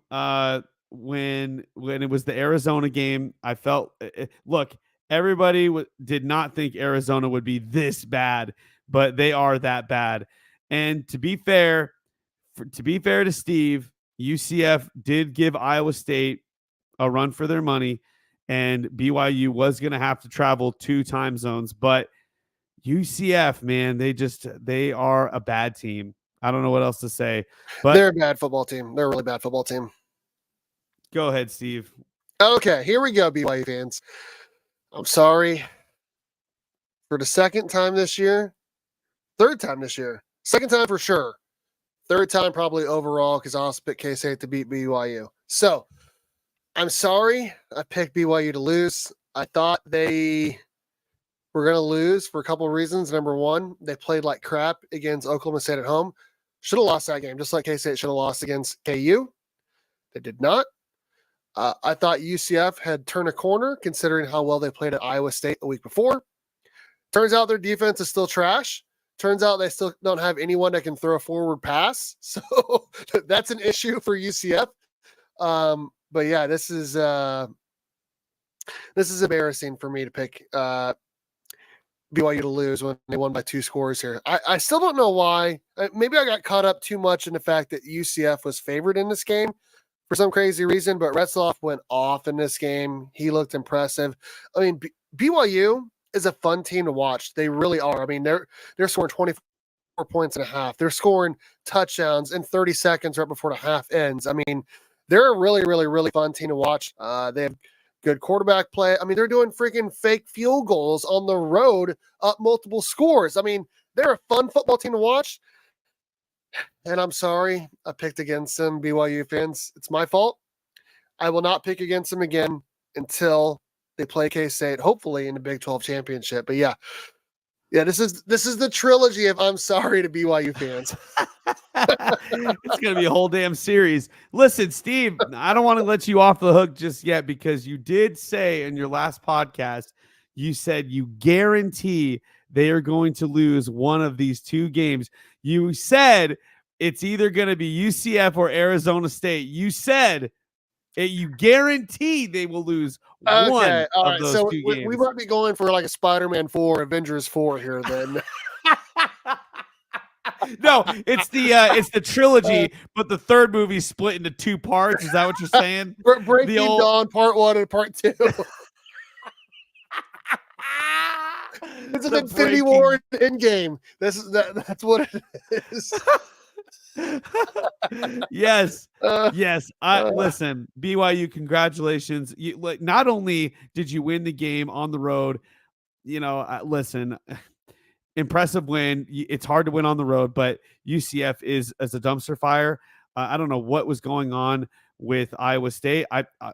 when it was the Arizona game. I felt look, everybody did not think Arizona would be this bad, but they are that bad. And to be fair to Steve, UCF did give Iowa State a run for their money. And BYU was going to have to travel 2 time zones, but UCF, man, they are a bad team. I don't know what else to say, but they're a bad football team. They're a really bad football team. Go ahead, Steve. Okay, here we go, BYU fans. I'm sorry. For the second time this year, third time this year, second time for sure. Third time probably overall because I also picked K-State to beat BYU. So, I'm sorry. I picked BYU to lose. I thought they were going to lose for a couple of reasons. Number one, they played like crap against Oklahoma State at home. Should have lost that game, just like K-State should have lost against KU. They did not. I thought UCF had turned a corner considering how well they played at Iowa State a week before. Turns out their defense is still trash. Turns out they still don't have anyone that can throw a forward pass. So that's an issue for UCF. But yeah, this is embarrassing for me to pick BYU to lose when they won by 2 scores here. I still don't know why. Maybe I got caught up too much in the fact that UCF was favored in this game for some crazy reason, but Retzloff went off in this game. He looked impressive. I mean, BYU is a fun team to watch. They really are. I mean, they're scoring 24 points and a half. They're scoring touchdowns in 30 seconds right before the half ends. I mean, they're a really, really, really fun team to watch. They have good quarterback play. I mean, they're doing freaking fake field goals on the road up multiple scores. I mean, they're a fun football team to watch. And I'm sorry I picked against them, BYU fans. It's my fault. I will not pick against them again until they play K-State, hopefully in the Big 12 championship. But yeah, this is the trilogy of I'm sorry to BYU fans. It's going to be a whole damn series. Listen, Steve, I don't want to let you off the hook just yet because you did say in your last podcast, you said you guarantee they are going to lose one of these two games. You said it's either going to be UCF or Arizona State. You said you guarantee they will lose one Okay, all of right. those So two we games. might be going for like a Spider-Man 4, Avengers 4 here then. No, it's the trilogy, but the third movie split into two parts. Is that what you're saying? Breaking Dawn Part 1 and Part 2. It's an Infinity War Endgame. That's what it is. Yes. Yes. Listen, BYU, congratulations. Not only did you win the game on the road, listen, impressive win. It's hard to win on the road, but UCF is as a dumpster fire. I don't know what was going on with Iowa State.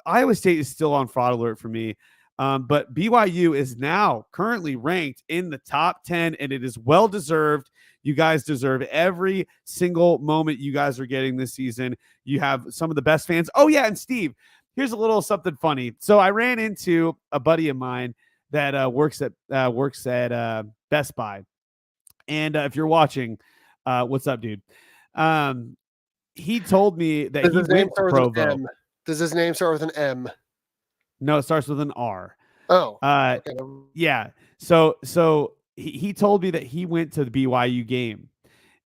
Iowa State is still on fraud alert for me. But BYU is now currently ranked in the top 10, and it is well deserved. You guys deserve every single moment you guys are getting this season. You have some of the best fans. Oh, yeah. And Steve, here's a little something funny. So I ran into a buddy of mine that works at Best Buy. And if you're watching, what's up, dude? He told me that he went to Provo. Does his name start with an M? No, it starts with an R. Oh, okay. Yeah. So he told me that he went to the BYU game,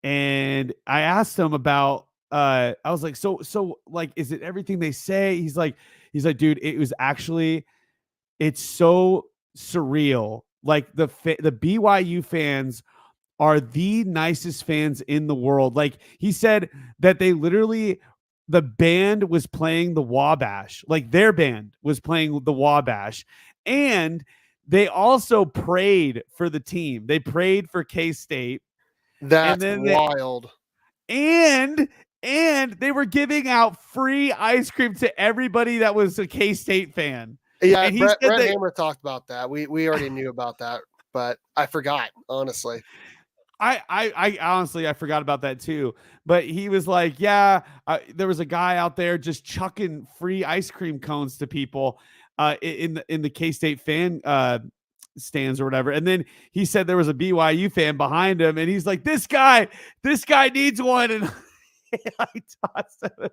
and I asked him about. I was like, so like, is it everything they say? He's like, dude, it was actually, it's so surreal. Like the BYU fans are the nicest fans in the world. Like he said that they literally, the band was playing the Wabash, like their band was playing the Wabash. And they also prayed for the team. They prayed for K-State. That's wild. And they were giving out free ice cream to everybody that was a K-State fan. Yeah, and Brett Hammer talked about that. We already knew about that, but I forgot, honestly. I honestly, I forgot about that too. But he was like, yeah, there was a guy out there just chucking free ice cream cones to people in the K-State fan stands or whatever. And then he said there was a BYU fan behind him, and he's like, this guy needs one. And I tossed him.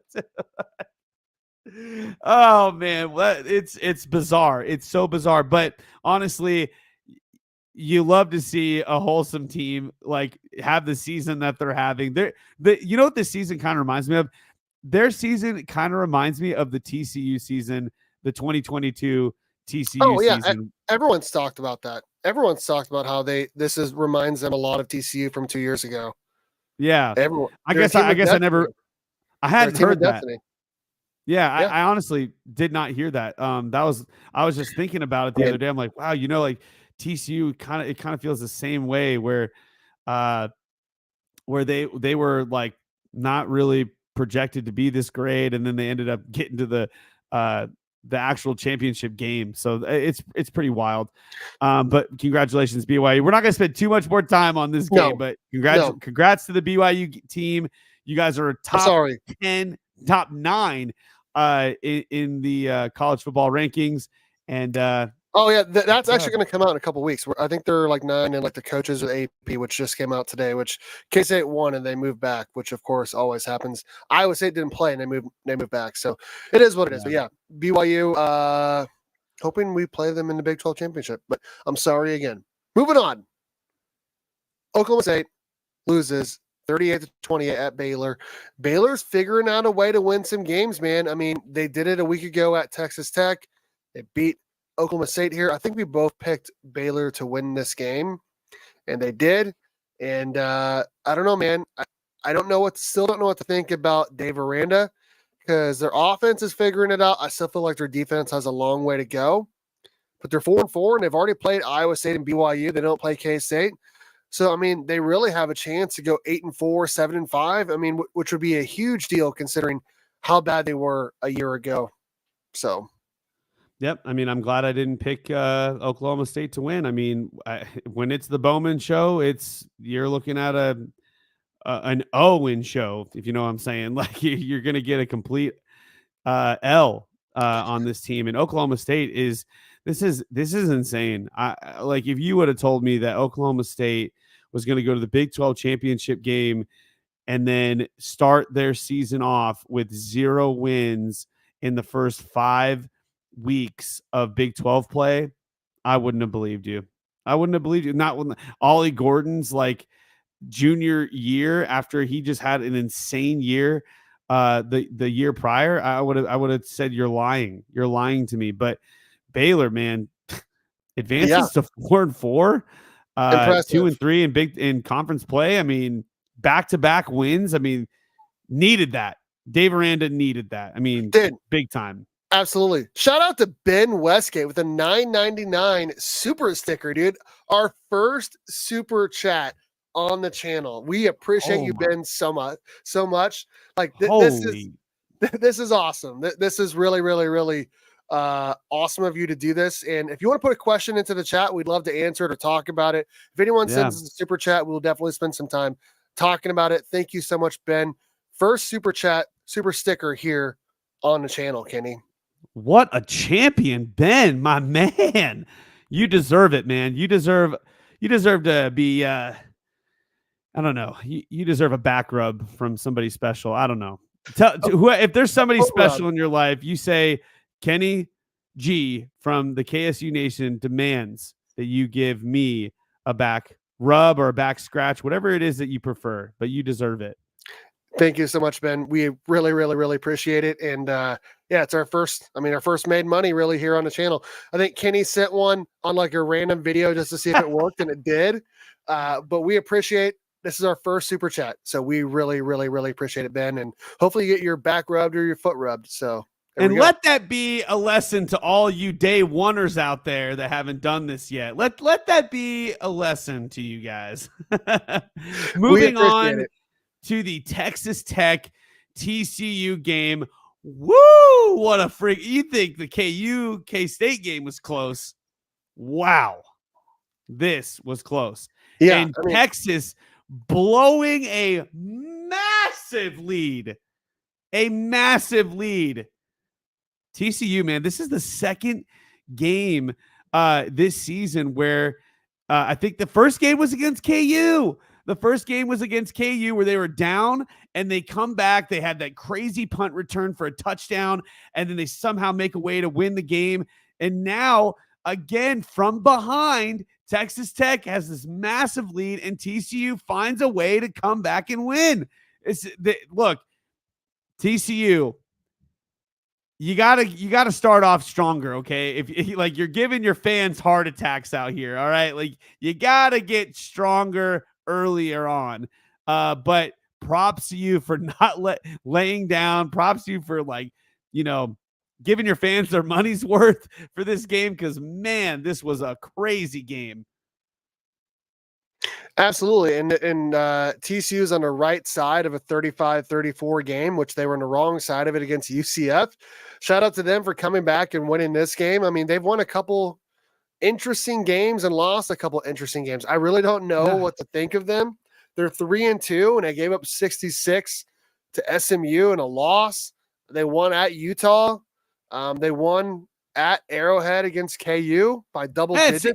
Oh man, it's bizarre. It's so bizarre. But honestly, you love to see a wholesome team like have the season that they're having. You know what this season kind of reminds me of? Their season kind of reminds me of the TCU season, the 2022 TCU season. Everyone's talked about that. Everyone's talked about how reminds them a lot of TCU from 2 years ago. Yeah. I guess I hadn't heard that. Yeah, I honestly did not hear that. I was just thinking about it the other day. I'm like, wow, like TCU kind of feels the same way where they were like not really projected to be this great, and then they ended up getting to the actual championship game. So it's pretty wild. But congratulations, BYU. We're not going to spend too much more time on this game, but congrats to the BYU team. You guys are top 10, top 9 in the college football rankings. And that's actually going to come out in a couple of weeks. I think they're like 9, and like the coaches with AP, which just came out today, which K-State won and they moved back, which of course always happens. Iowa State didn't play and they moved back. So it is what it is. But yeah, BYU, hoping we play them in the Big 12 championship, but I'm sorry again. Moving on. Oklahoma State loses 38-28 at Baylor. Baylor's figuring out a way to win some games, man. I mean, they did it a week ago at Texas Tech. They beat Oklahoma State here. I think we both picked Baylor to win this game, and they did. And I don't know, man. I don't know what to think about Dave Aranda, because their offense is figuring it out. I still feel like their defense has a long way to go, but they're 4-4, and they've already played Iowa State and BYU. They don't play K-State. So I mean, they really have a chance to go 8-4, 7-5. I mean, which would be a huge deal considering how bad they were a year ago. So Yep. I mean, I'm glad I didn't pick Oklahoma State to win. I mean, when it's the Bowman show, you're looking at an Owen show, if you know what I'm saying. Like you're going to get a complete L on this team, and Oklahoma State is insane. Like if you would have told me that Oklahoma State was going to go to the Big 12 championship game and then start their season off with 0 wins in the first 5 weeks of Big 12 play, I wouldn't have believed you. I wouldn't have believed you. Not when Ollie Gordon's like junior year after he just had an insane year the year prior. I would have said you're lying. You're lying to me. But Baylor, man, advances to 4-4, 2-3 in conference play. I mean, back-to-back wins. I mean, needed that. Dave Aranda needed that. I mean, big time. Absolutely. Shout out to Ben Westgate with a $9.99 super sticker, dude. Our first super chat on the channel. We appreciate you, Ben, so much. Like this is awesome. This is really, really, really awesome of you to do this. And if you want to put a question into the chat, we'd love to answer it or talk about it. If anyone sends us a super chat, we'll definitely spend some time talking about it. Thank you so much, Ben. First super chat, super sticker here on the channel, Kenny. What a champion, Ben, my man. You deserve it, man. You deserve to be I don't know. You deserve a back rub from somebody special. I don't know. If there's somebody special in your life, you say Kenny G from the KSU Nation demands that you give me a back rub or a back scratch, whatever it is that you prefer, but you deserve it. Thank you so much, Ben. We really, really, really appreciate it. And it's our first made money really here on the channel. I think Kenny sent one on like a random video just to see if it worked, and it did. But we appreciate this is our first super chat. So we really, really, really appreciate it, Ben. And hopefully you get your back rubbed or your foot rubbed. So and let that be a lesson to all you day oneers out there that haven't done this yet. Let that be a lesson to you guys. Moving on to the Texas Tech TCU game. Woo! What a freak. You think the K-State game was close. Wow. This was close. Yeah. And Texas blowing a massive lead. A massive lead. TCU, man, this is the second game this season where I think the first game was against KU. The first game was against KU where they were down and they come back. They had that crazy punt return for a touchdown, and then they somehow make a way to win the game. And now, again, from behind, Texas Tech has this massive lead, and TCU finds a way to come back and win. Look, TCU, you gotta start off stronger, okay? If like you're giving your fans heart attacks out here, all right? Like you gotta get stronger earlier on. But props to you for not laying down. Props to you for giving your fans their money's worth for this game, because man, this was a crazy game. Absolutely. And TCU is on the right side of a 35-34 game, which they were on the wrong side of it against UCF. Shout out to them for coming back and winning this game. I mean, they've won a couple interesting games and lost a couple interesting games. I really don't know what to think of them. They're 3-2, and they gave up 66 to SMU in a loss. They won at Utah. They won at Arrowhead against KU by double digits.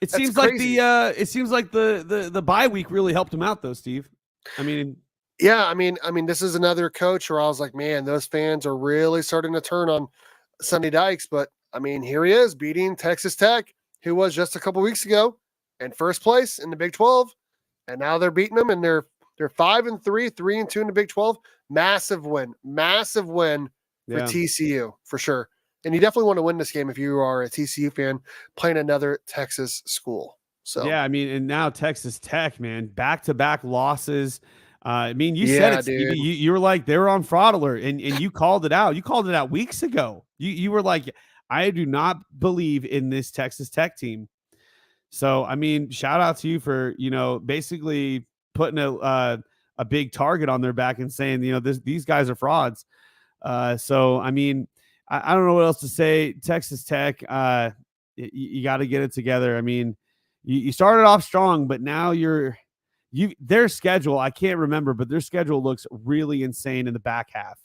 It seems like the bye week really helped him out, though, Steve. I mean, this is another coach where I was like, man, those fans are really starting to turn on Sonny Dykes. But I mean, here he is beating Texas Tech, who was just a couple weeks ago in first place in the Big 12, and now they're beating them, and they're 5-3, 3-2 in the Big 12. Massive win for TCU for sure. And you definitely want to win this game if you are a TCU fan playing another Texas school. So yeah, I mean, and now Texas Tech, man, back-to-back losses. I mean, you said it, Stevie. You were like, they were on fraud alert, and you called it out. You called it out weeks ago. You were like, I do not believe in this Texas Tech team. So, I mean, shout out to you for, basically putting a big target on their back and saying, these guys are frauds. So, I mean, I don't know what else to say. Texas Tech, you got to get it together. I mean, you started off strong, but now their schedule, I can't remember, but their schedule looks really insane in the back half.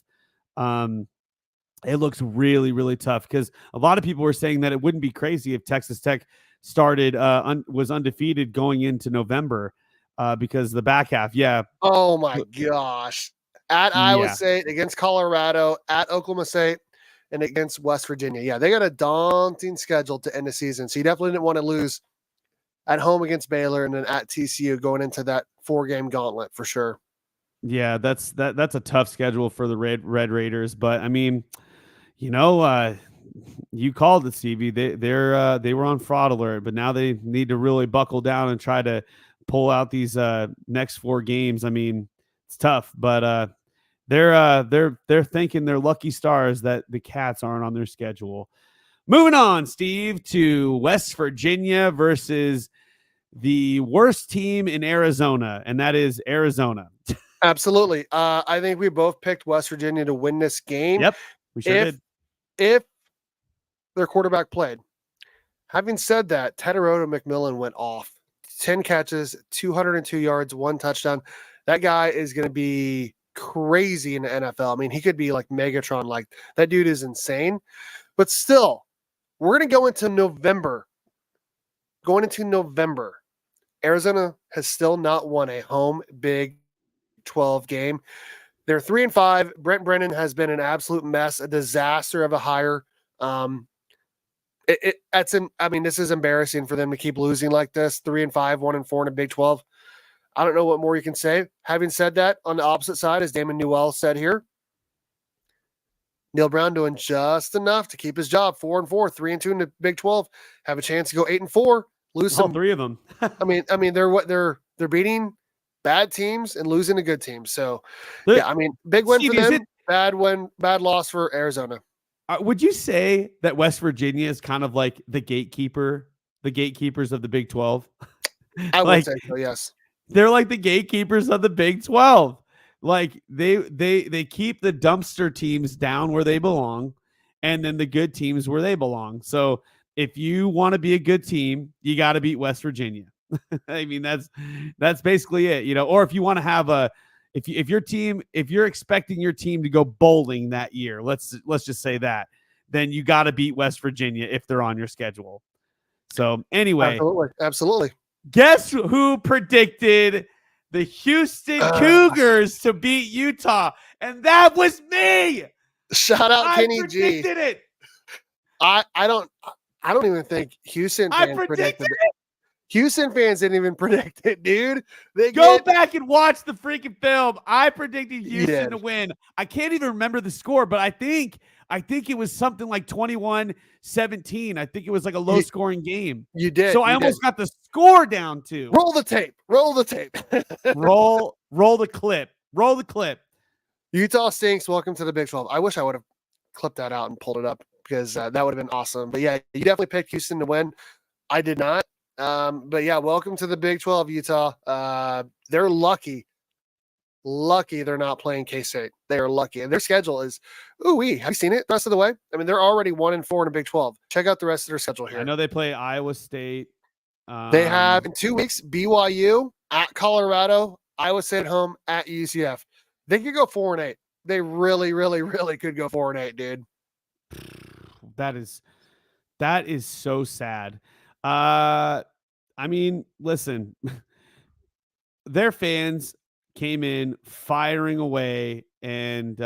It looks really, really tough because a lot of people were saying that it wouldn't be crazy if Texas Tech started was undefeated going into November because the back half, yeah. Oh my gosh. At Iowa Yeah. State, against Colorado, at Oklahoma State, and against West Virginia. Yeah, they got a daunting schedule to end the season. So you definitely didn't want to lose at home against Baylor and then at TCU going into that 4-game gauntlet for sure. Yeah, that's a tough schedule for the Red Raiders, but I mean, you called it, Stevie. They were on fraud alert, but now they need to really buckle down and try to pull out these next 4 games. I mean, it's tough, but they're thinking they're lucky stars that the Cats aren't on their schedule. Moving on, Steve, to West Virginia versus the worst team in Arizona, and that is Arizona. Absolutely. I think we both picked West Virginia to win this game. Yep, we sure did. If their quarterback played. Having said that, Tedoroto McMillan went off. 10 catches, 202 yards, 1 touchdown. That guy is going to be crazy in the NFL. I mean, he could be like Megatron. Like, that dude is insane. But still, we're going to go into November. Going into November, Arizona has still not won a home Big 12 game. They're 3-5. Brent Brennan has been an absolute mess, a disaster of a hire. This is embarrassing for them to keep losing like this. 3-5, 1-4 in a Big 12. I don't know what more you can say. Having said that, on the opposite side, as Damon Newell said here, Neil Brown doing just enough to keep his job. 4-4, 3-2 in the Big 12. Have a chance to go 8-4. Lose All some 3 of them. I mean, they're beating bad teams and losing to good teams. So, yeah, I mean, big win for them. Bad loss for Arizona. Would you say that West Virginia is kind of like the gatekeepers of the Big 12? I would say so, yes. They're like the gatekeepers of the Big 12. Like they keep the dumpster teams down where they belong, and then the good teams where they belong. So if you want to be a good team, you got to beat West Virginia. I mean, that's basically it, or if you want to have if you're expecting your team to go bowling that year, let's just say that, then you got to beat West Virginia if they're on your schedule. So anyway, absolutely. Guess who predicted the Houston Cougars to beat Utah? And that was me. Shout out Kenny G. I predicted it. I don't even think Houston fans predicted it. Houston fans didn't even predict it, dude. Go back and watch the freaking film. I predicted Houston to win. I can't even remember the score, but I think it was something like 21-17. I think it was like a low-scoring game. You did. So I almost got the score down too. Roll the tape. Roll the tape. roll the clip. Roll the clip. Utah stinks. Welcome to the Big 12. I wish I would have clipped that out and pulled it up because that would have been awesome. But yeah, you definitely picked Houston to win. I did not. But yeah, welcome to the Big 12, Utah. They're lucky they're not playing K-State. They are lucky. And their schedule is, have you seen it the rest of the way? I mean, they're already 1-4 in a Big 12. Check out the rest of their schedule here. I know they play Iowa State. They have in 2 weeks, BYU at Colorado, Iowa State at home at UCF. They could go 4-8. They really, really, really could go 4-8, dude. That is so sad. I mean, listen, their fans came in firing away, and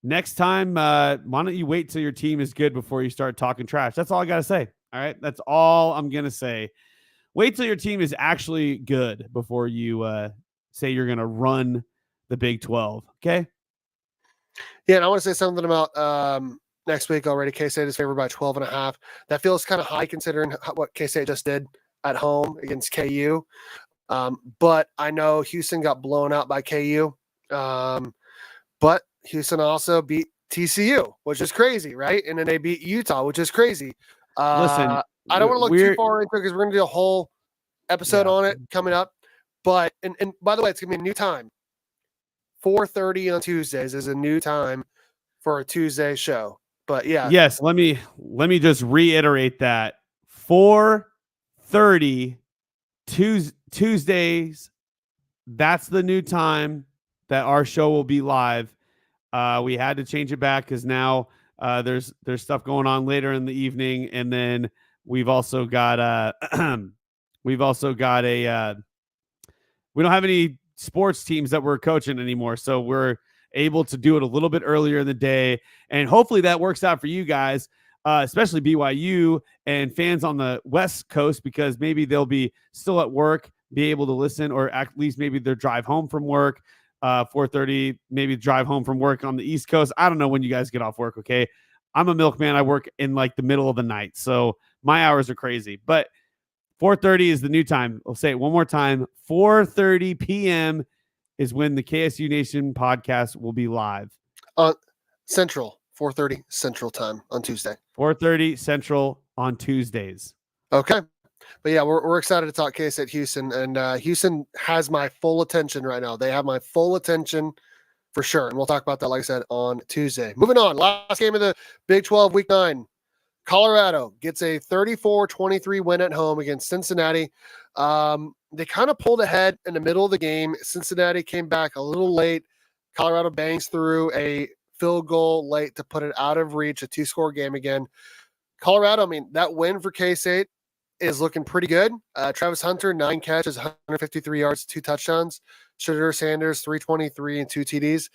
next time, why don't you wait till your team is good before you start talking trash? That's all I got to say. All right. That's all I'm going to say. Wait till your team is actually good before you say you're going to run the Big 12. Okay. Yeah. And I want to say something about, next week already. K-State is favored by 12.5. That feels kind of high considering what K-State just did at home against KU. But I know Houston got blown out by KU. But Houston also beat TCU, which is crazy, right? And then they beat Utah, which is crazy. Listen, I don't want to look too we're far into it because we're going to do a whole episode on it coming up. But and by the way, it's going to be a new time. 4:30 on Tuesdays is a new time for a Tuesday show. But yeah, yes. Let me just reiterate that 4:30 Tuesdays. That's the new time that our show will be live. We had to change it back because now there's stuff going on later in the evening, and then we've also got we've also got a we don't have any sports teams that we're coaching anymore, so we're able to do it a little bit earlier in the day, and hopefully that works out for you guys, especially BYU and fans on the West Coast, because maybe they'll be still at work, be able to listen, or at least maybe their drive home from work. 4:30, maybe drive home from work on the East Coast. I don't know when you guys get off work. Okay, I'm a milkman. I work in like the middle of the night, so my hours are crazy. But 4:30 is the new time. I'll say it one more time. 4:30 p.m. is when the KSU Nation podcast will be live. Central, 4:30 Central time on Tuesday. 4:30 Central on Tuesdays. Okay. But yeah, we're excited to talk K-State Houston, and Houston has my full attention right now. They have my full attention for sure, and we'll talk about that, like I said, on Tuesday. Moving on, last game of the Big 12 Week 9. Colorado gets a 34-23 win at home against Cincinnati. They kind of pulled ahead in the middle of the game. Cincinnati came back a little late. Colorado bangs through a field goal late to put it out of reach, a 2-score game again. Colorado, I mean, that win for K-State is looking pretty good. Travis Hunter, 9 catches, 153 yards, 2 touchdowns. Shedeur Sanders, 323 and 2 TDs.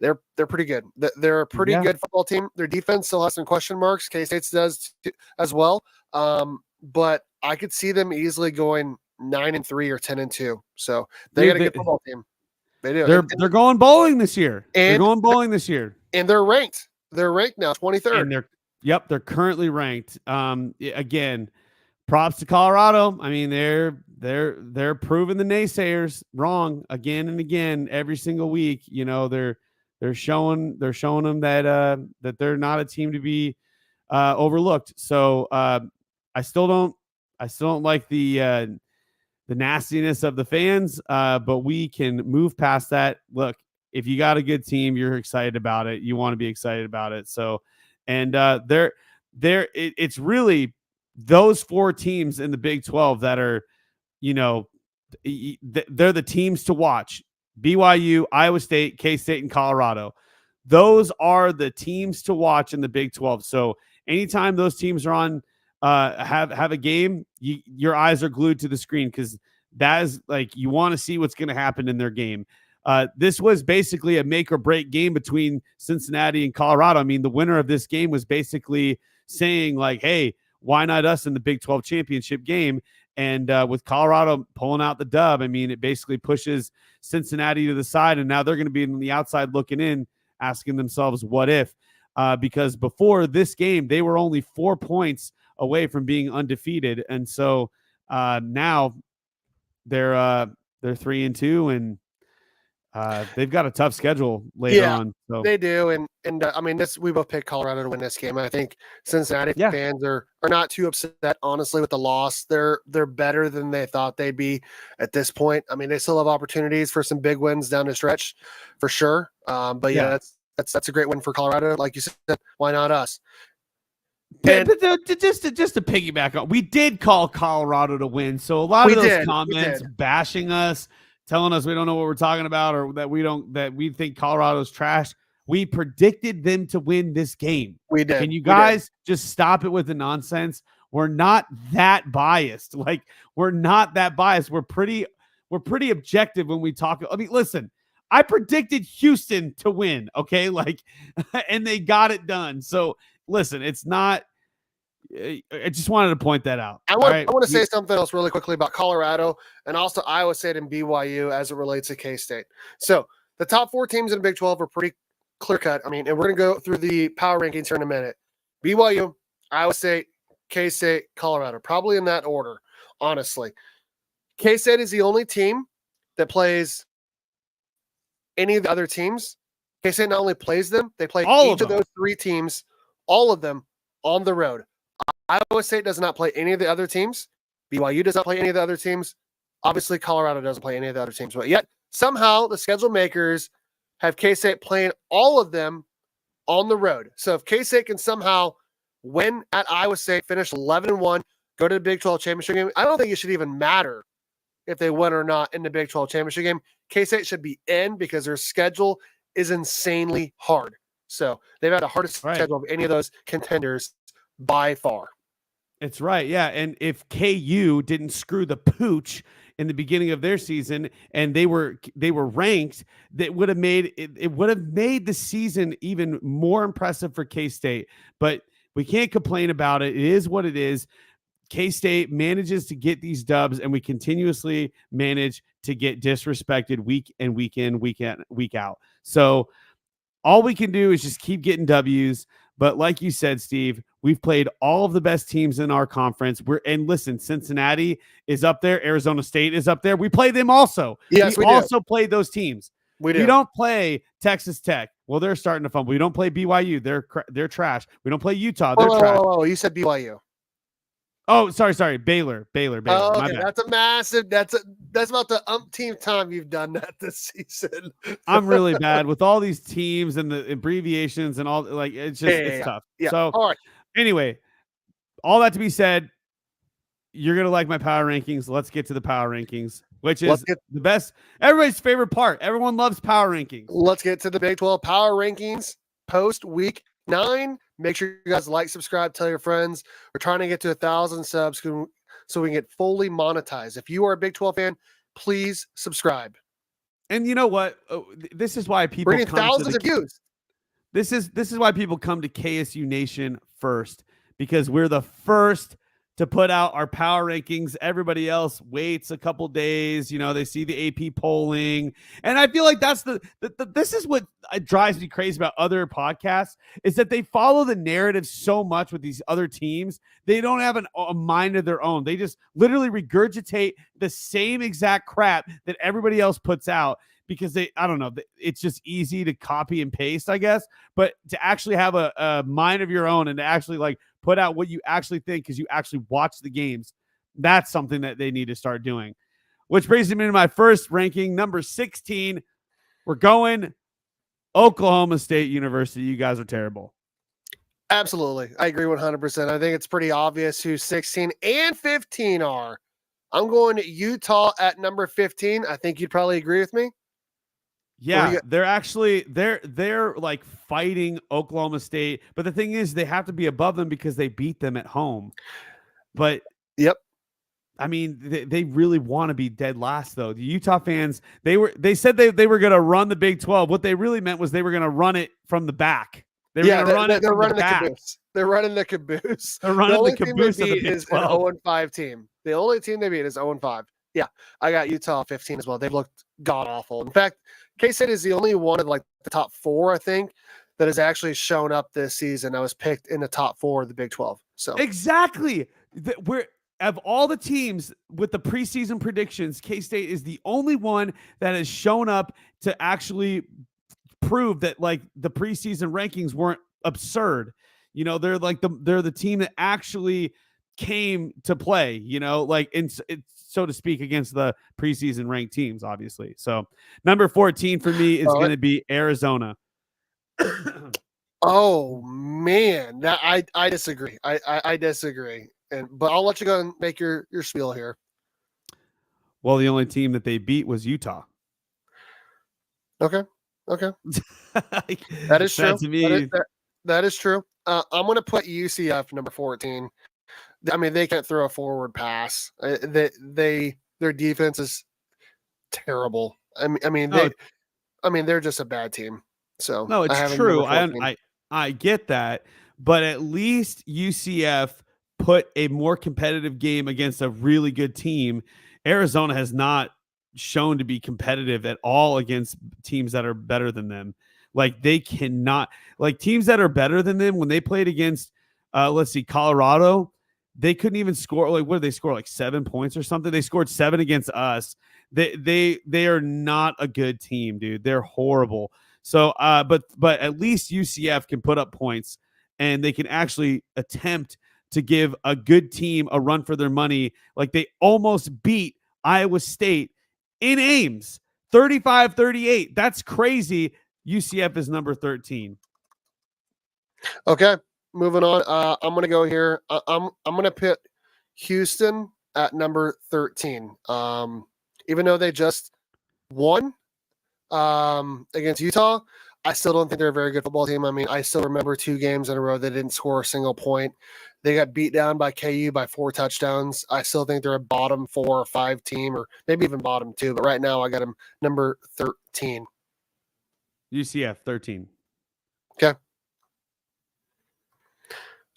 They're pretty good. They're a pretty good football team. Their defense still has some question marks. K-State does as well. But I could see them easily going 9-3 or 10-2. So they got a good football team. They do. They're going bowling this year. They're going bowling this year. And they're ranked. They're ranked now, 23rd. And they're currently ranked. Again, props to Colorado. I mean, they're proving the naysayers wrong again and again every single week. You know, they're showing them that that they're not a team to be overlooked. So I still don't like the nastiness of the fans, but we can move past that. Look, if you got a good team, you're excited about it. You want to be excited about it. So, and it's really those 4 teams in the Big 12 that are, you know, they're the teams to watch. BYU, Iowa State, K-State, and Colorado. Those are the teams to watch in the Big 12. So anytime those teams are on, have a game, your eyes are glued to the screen, because that is like, you want to see what's going to happen in their game. This was basically a make or break game between Cincinnati and Colorado. I mean, the winner of this game was basically saying like, hey, why not us in the Big 12 championship game? And with Colorado pulling out the dub, I mean, it basically pushes Cincinnati to the side, and now they're going to be on the outside looking in, asking themselves, what if? Because before this game, they were only 4 points away from being undefeated. And so now they're 3-2, and they've got a tough schedule later on. So they do, and I mean, we both picked Colorado to win this game. I think Cincinnati fans are not too upset, honestly, with the loss. They're better than they thought they'd be at this point. I mean, they still have opportunities for some big wins down the stretch, for sure. But yeah, that's a great win for Colorado. Like you said, why not us? But just to piggyback on, we did call Colorado to win. So a lot of those comments bashing us, telling us we don't know what we're talking about, or that we think Colorado's trash. We predicted them to win this game. We did. Can you guys just stop it with the nonsense? We're not that biased. Like, we're not that biased. We're pretty objective when we talk. I mean, listen, I predicted Houston to win. Okay. Like, and they got it done. So listen, it's not, I just wanted to point that out. I want to say something else really quickly about Colorado and also Iowa State and BYU as it relates to K-State. So the top 4 teams in the Big 12 are pretty clear cut. I mean, and we're going to go through the power rankings here in a minute. BYU, Iowa State, K-State, Colorado, probably in that order, honestly. K-State is the only team that plays any of the other teams. K-State not only plays them, they play each of those 3 teams, all of them, on the road. Iowa State does not play any of the other teams. BYU does not play any of the other teams. Obviously, Colorado doesn't play any of the other teams. But yet, somehow, the schedule makers have K-State playing all of them on the road. So if K-State can somehow win at Iowa State, finish 11-1, go to the Big 12 championship game, I don't think it should even matter if they win or not in the Big 12 championship game. K-State should be in because their schedule is insanely hard. So they've had the hardest schedule of any of those contenders by far. It's right. Yeah. And if KU didn't screw the pooch in the beginning of their season and they were ranked, that would have made it would have made the season even more impressive for K-State. But we can't complain about it. It is what it is. K-State manages to get these dubs, and we continuously manage to get disrespected week in, week out. So all we can do is just keep getting W's. But like you said, Steve, we've played all of the best teams in our conference. And listen, Cincinnati is up there. Arizona State is up there. We play them also. Yes, we also played those teams. We don't play Texas Tech. Well, they're starting to fumble. We don't play BYU. They're trash. We don't play Utah. They're trash. Oh, you said BYU. Oh, sorry. Baylor. Oh, okay. That's a massive. That's about the umpteenth time you've done that this season. I'm really bad with all these teams and the abbreviations and all. Like it's just it's tough. Yeah. So all right. Anyway, all that to be said, you're gonna like my power rankings. Let's get to the power rankings, which is the best. Everybody's favorite part. Everyone loves power rankings. Let's get to the Big 12 power rankings post week 9. Make sure you guys like, subscribe, tell your friends. We're trying to get to 1,000 subs so we can get fully monetized. If you are a Big 12 fan, please subscribe. And you know what? This is why people bringing thousands of views. This is why people come to KSU Nation first, because we're the first to put out our power rankings. Everybody else waits a couple days. You know, they see the AP polling. And I feel like that's this is what drives me crazy about other podcasts, is that they follow the narrative so much with these other teams. They don't have a mind of their own. They just literally regurgitate the same exact crap that everybody else puts out, because I don't know, it's just easy to copy and paste, I guess. But to actually have a mind of your own and to actually like put out what you actually think because you actually watch the games, that's something that they need to start doing. Which brings me to my first ranking, number 16. We're going Oklahoma State University. You guys are terrible. Absolutely. I agree 100%. I think it's pretty obvious who 16 and 15 are. I'm going to Utah at number 15. I think you'd probably agree with me. Yeah, they're like fighting Oklahoma State, but the thing is they have to be above them because they beat them at home. But yep, I mean they really want to be dead last though. The Utah fans, they said they were going to run the Big 12. What they really meant was they were going to run it from the back. They're running the caboose. They're running the caboose. They're running the caboose of the Big is 12. An 0-5 team. The only team they beat is 0-5. Yeah, I got Utah 15 as well. They've looked god awful. In fact, K-State is the only one of like the top 4, I think, that has actually shown up this season. I was picked in the top 4 of the Big 12. So exactly, we're of all the teams with the preseason predictions, K-State is the only one that has shown up to actually prove that like the preseason rankings weren't absurd. You know, they're the team that actually came to play, you know, like it's so to speak, against the preseason ranked teams, obviously. So number 14 for me is going to be Arizona. Oh man, that I disagree. I disagree. But I'll let you go and make your spiel here. Well, the only team that they beat was Utah. Okay. That is true. To me, that is true. I'm going to put UCF number 14. I mean, they can't throw a forward pass. Their defense is terrible. They're just a bad team. So no, it's true. I get that, but at least UCF put a more competitive game against a really good team. Arizona has not shown to be competitive at all against teams that are better than them. Like they cannot, like teams that are better than them when they played against, Colorado. They couldn't even score. Like, what did they score? Like 7 points or something? They scored 7 against us. They are not a good team, dude. They're horrible. So, but at least UCF can put up points and they can actually attempt to give a good team a run for their money. Like they almost beat Iowa State in Ames 35-38. That's crazy. UCF is number 13. Okay, moving on. I'm gonna go here. I'm gonna put Houston at number 13. Even though they just won against Utah, I still don't think they're a very good football team. I mean, I still remember 2 games in a row they didn't score a single point. They got beat down by KU by 4 touchdowns. I still think they're a bottom 4 or 5 team, or maybe even bottom 2. But right now, I got them number 13. UCF 13. Okay.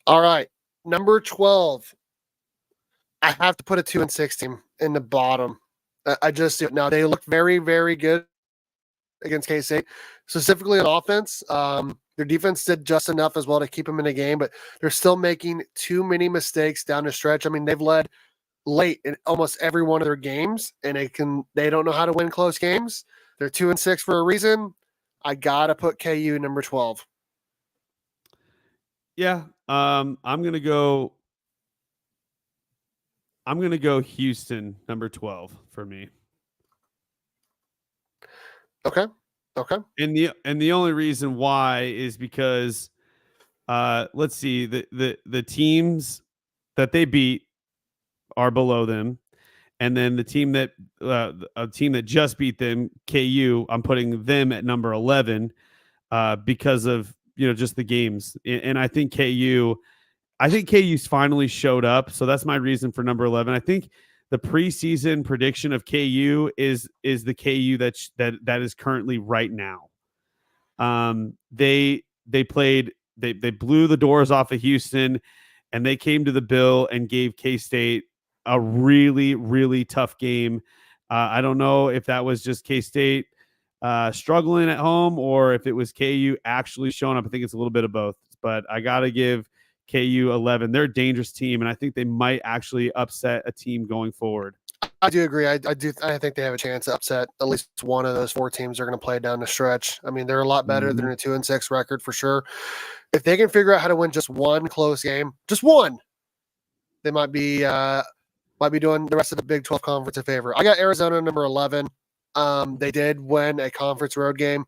All right, number 12. I have to put a 2-6 team in the bottom. I just do. Now they look very, very good against K-State, specifically on offense. Their defense did just enough as well to keep them in the game, but they're still making too many mistakes down the stretch. I mean, they've led late in almost every one of their games, and they don't know how to win close games. They're 2-6 for a reason. I gotta put KU number 12. Yeah, I'm gonna go Houston number 12 for me. Okay. And the only reason why is because let's see, the teams that they beat are below them, and then the team that a team that just beat them, KU, I'm putting them at number 11 because of just the games. And I think KU's finally showed up, so that's my reason for number 11. I think the preseason prediction of KU is the KU that is currently right now. They blew the doors off of Houston, and they came to the Bill and gave K-State a really, really tough game. I don't know if that was just K-State struggling at home or if it was KU actually showing up. I think it's a little bit of both, but I got to give KU 11. They're a dangerous team, and I think they might actually upset a team going forward. I do agree. I think they have a chance to upset at least one of those 4 teams they're going to play down the stretch. I mean, they're a lot better than a 2-6 record for sure. If they can figure out how to win just one close game, just one, they might be doing the rest of the Big 12 conference a favor. I got Arizona number 11. They did win a conference road game.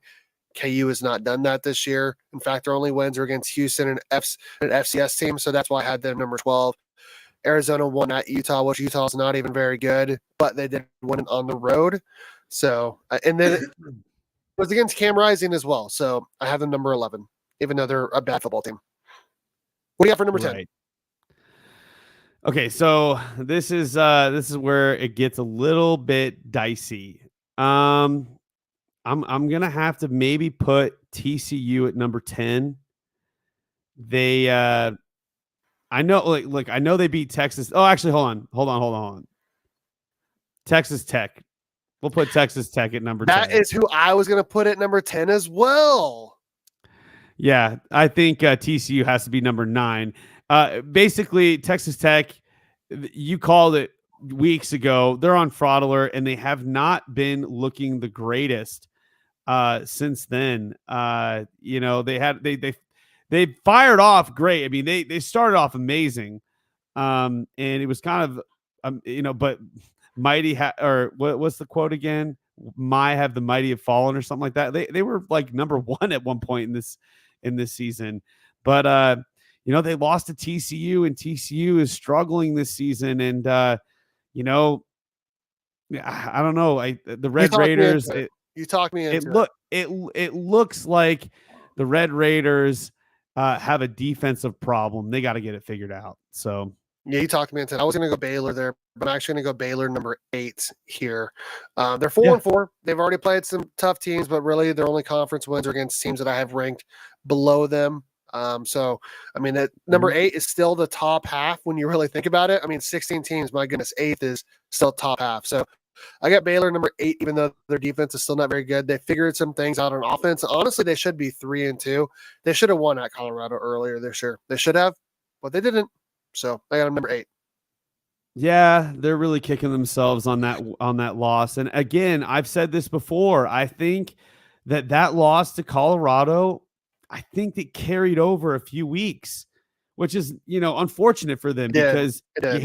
KU has not done that this year. In fact, their only wins are against Houston and an FCS team, so that's why I had them number 12. Arizona won at Utah, which Utah is not even very good, but they did win it on the road. So, and then it was against Cam Rising as well. So I have them number 11, even though they're a bad football team. What do you got for number 10? Right. Okay, so this is where it gets a little bit dicey. I'm gonna have to maybe put TCU at number 10. They I know like I know they beat Texas. Oh, actually, hold on. Texas Tech. We'll put Texas Tech at number 10. That is who I was gonna put at number 10 as well. Yeah, I think TCU has to be number 9. Basically, Texas Tech, you called it weeks ago. They're on fraud alert, and they have not been looking the greatest since then. They fired off great. I mean, they started off amazing, and it was kind of but mighty what's the quote again? Have the mighty have fallen or something like that. They were like number 1 at one point in this season, but they lost to TCU, and TCU is struggling this season. And I don't know. The Red Raiders. You talked me into it looks like the Red Raiders have a defensive problem. They got to get it figured out. So yeah, you talked me into it. I was going to go Baylor there, but I'm actually going to go Baylor number 8 here. They're 4-4. They've already played some tough teams, but really their only conference wins are against teams that I have ranked below them. So, I mean, that number 8 is still the top half when you really think about it. I mean, 16 teams, my goodness, 8th is still top half. So I got Baylor number 8, even though their defense is still not very good. They figured some things out on offense. Honestly, they should be 3-2. They should have won at Colorado earlier this year. They should have, but they didn't. So I got them number 8. Yeah, they're really kicking themselves on that loss. And again, I've said this before. I think that loss to Colorado, I think it carried over a few weeks. which is, unfortunate for them, It did. because It did. you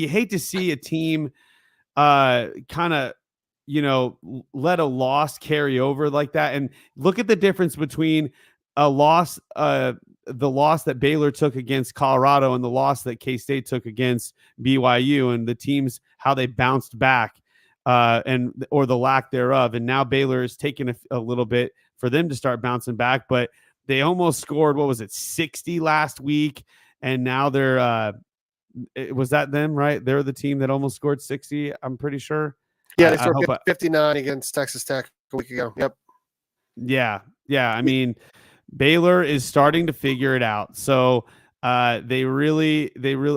hate to see a team kind of, let a loss carry over like that. And look at the difference between a loss, the loss that Baylor took against Colorado and the loss that K-State took against BYU, and the teams, how they bounced back, or the lack thereof. And now Baylor is taking a little bit for them to start bouncing back, but they almost scored, 60 last week, and now they're was that them, right? They're the team that almost scored 60, I'm pretty sure. Yeah, they scored 59 against Texas Tech a week ago. Yep. Yeah. I mean, Baylor is starting to figure it out. So they really,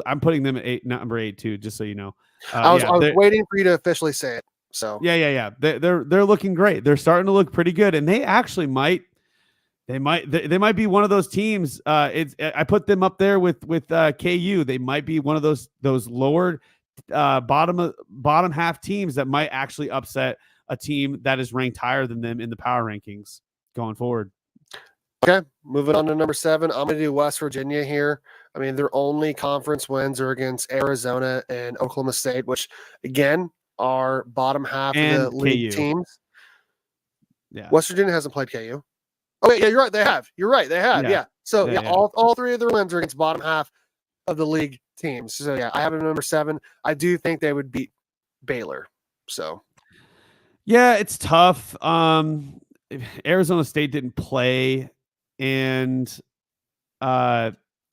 I'm putting them at number 8 too, just so you know. I was waiting for you to officially say it. So yeah. They're looking great. They're starting to look pretty good, and they actually might be one of those teams. I put them up there with KU. They might be one of those lower bottom half teams that might actually upset a team that is ranked higher than them in the power rankings going forward. Okay, moving on to number 7. I'm going to do West Virginia here. I mean, their only conference wins are against Arizona and Oklahoma State, which, again, are bottom half and of the league KU. teams. Yeah. West Virginia hasn't played KU. Oh, yeah, you're right. They have. You're right. They have. Yeah. So, all 3 of their wins are against bottom half of the league teams. So, yeah, I have them number 7. I do think they would beat Baylor. So, yeah, it's tough. Arizona State didn't play, and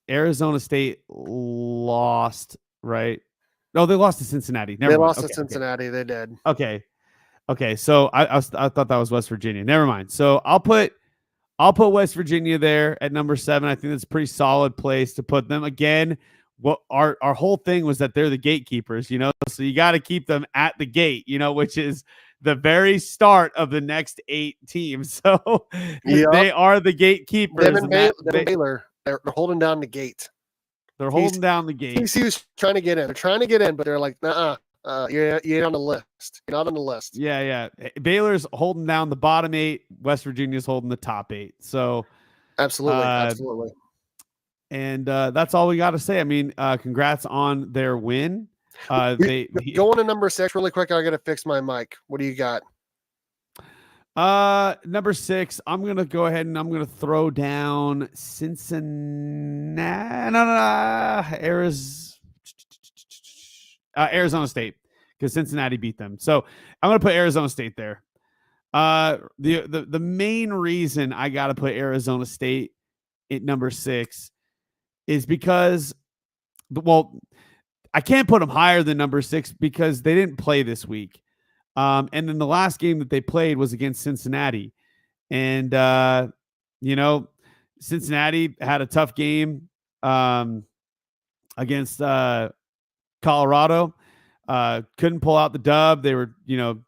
Arizona State lost, right? No, they lost to Cincinnati. They lost to Cincinnati. They did. Okay. So I thought that was West Virginia. Never mind. So I'll put West Virginia there at number 7. I think that's a pretty solid place to put them. Again, what our whole thing was that they're the gatekeepers, so you got to keep them at the gate, which is the very start of the next 8 teams. So they are the gatekeepers. Baylor, they're holding down the gate. They're holding down the gate. KSU's trying to get in. They're trying to get in, but they're like, you ain't on the list. You're not on the list. Yeah. Baylor's holding down the bottom 8. West Virginia's holding the top 8. So absolutely. And that's all we got to say. I mean, congrats on their win. Going to number 6 really quick. I got to fix my mic. What do you got? Number 6. I'm gonna go ahead and I'm gonna throw down Arizona State, because Cincinnati beat them. So I'm gonna put Arizona State there. The main reason I gotta put Arizona State at number 6 is because, I can't put them higher than number 6 because they didn't play this week. And then the last game that they played was against Cincinnati. And, Cincinnati had a tough game against Colorado. Couldn't pull out the dub. They were, 2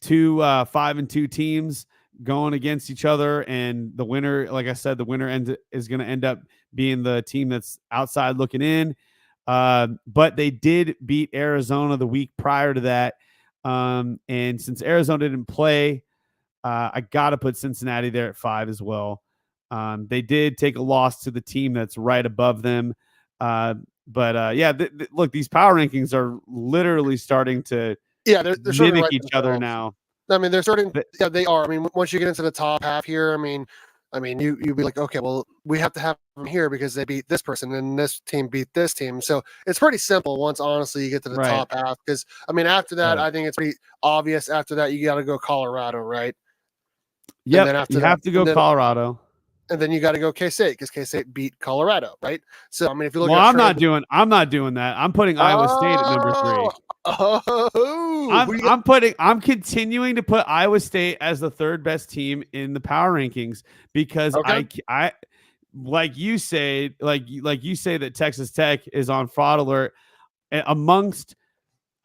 5-2 teams going against each other. And the winner, like I said, is going to end up being the team that's outside looking in. But they did beat Arizona the week prior to that. And since Arizona didn't play, I got to put Cincinnati there at 5 as well. They did take a loss to the team that's right above them. Look, these power rankings are literally starting to they're mimic each other now. I mean, they're starting. Yeah, they are. I mean, once you get into the top half here, you'd be like, okay, well, we have to have them here because they beat this person and this team beat this team. So it's pretty simple once, honestly, you get to the top half. Because, after that, I think it's pretty obvious. After that, you got to go Colorado, right? Yeah, you have to go Colorado. And then you got to go K-State because K-State beat Colorado, right? So, if you look I'm not doing that. I'm putting Iowa State at number 3. I'm continuing to put Iowa State as the 3rd best team in the power rankings because I like you say that Texas Tech is on fraud alert. Amongst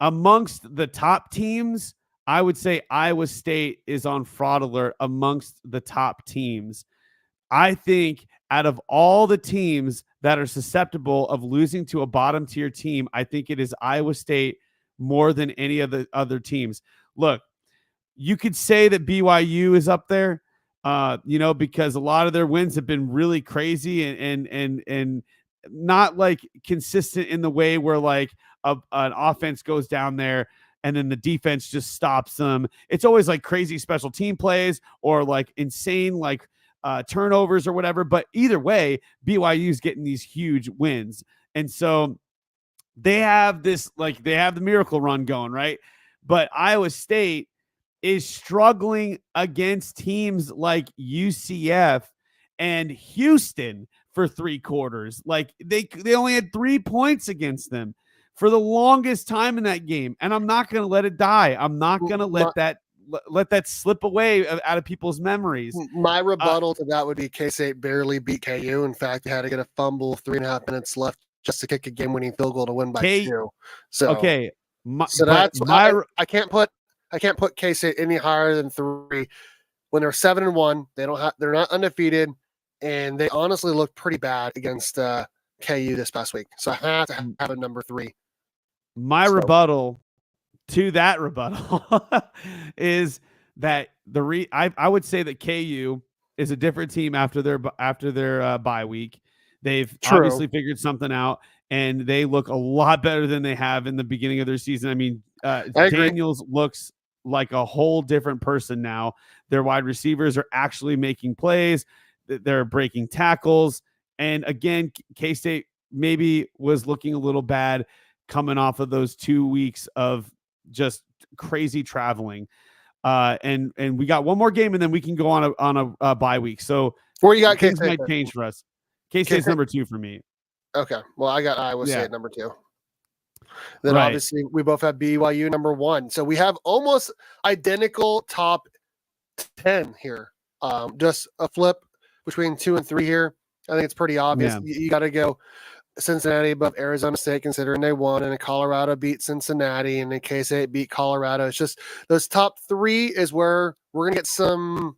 the top teams, I would say Iowa State is on fraud alert amongst the top teams. I think out of all the teams that are susceptible of losing to a bottom tier team, I think it is Iowa State more than any of the other teams. Look, you could say that BYU is up there. because a lot of their wins have been really crazy and not like consistent in the way where like an offense goes down there and then the defense just stops them. It's always like crazy special team plays or like insane like turnovers or whatever. But either way, BYU's getting these huge wins. And so they have this, like, they have the miracle run going, right? But Iowa State is struggling against teams like UCF and Houston for 3 quarters. Like they only had 3 points against them for the longest time in that game. And I'm not going to let it die. I'm not going to let that slip away out of people's memories. My rebuttal to that would be K-State barely beat KU. In fact, they had to get a fumble 3.5 minutes left just to kick a game-winning field goal to win by 2. So okay, I can't put K-State any higher than 3 when they're 7-1. They're not undefeated, and they honestly look pretty bad against KU this past week. So I have to have a number 3. Rebuttal to that rebuttal is that I would say that KU is a different team after their bye week. They've obviously figured something out, and they look a lot better than they have in the beginning of their season. I mean, Daniels looks like a whole different person now. Their wide receivers are actually making plays. They're breaking tackles. And again, K-State maybe was looking a little bad coming off of those 2 weeks of just crazy traveling. And we got one more game, and then we can go on a bye week. So where you got things K-State might change for us. K-State's number 2 for me. Okay. Well, I got Iowa State number 2. Then obviously we both have BYU number 1. So we have almost identical top 10 here. Just a flip between 2 and 3 here. I think it's pretty obvious. Yeah. You got to go Cincinnati above Arizona State, considering they won, and then Colorado beat Cincinnati, and then K-State beat Colorado. It's just those top 3 is where we're going to get some.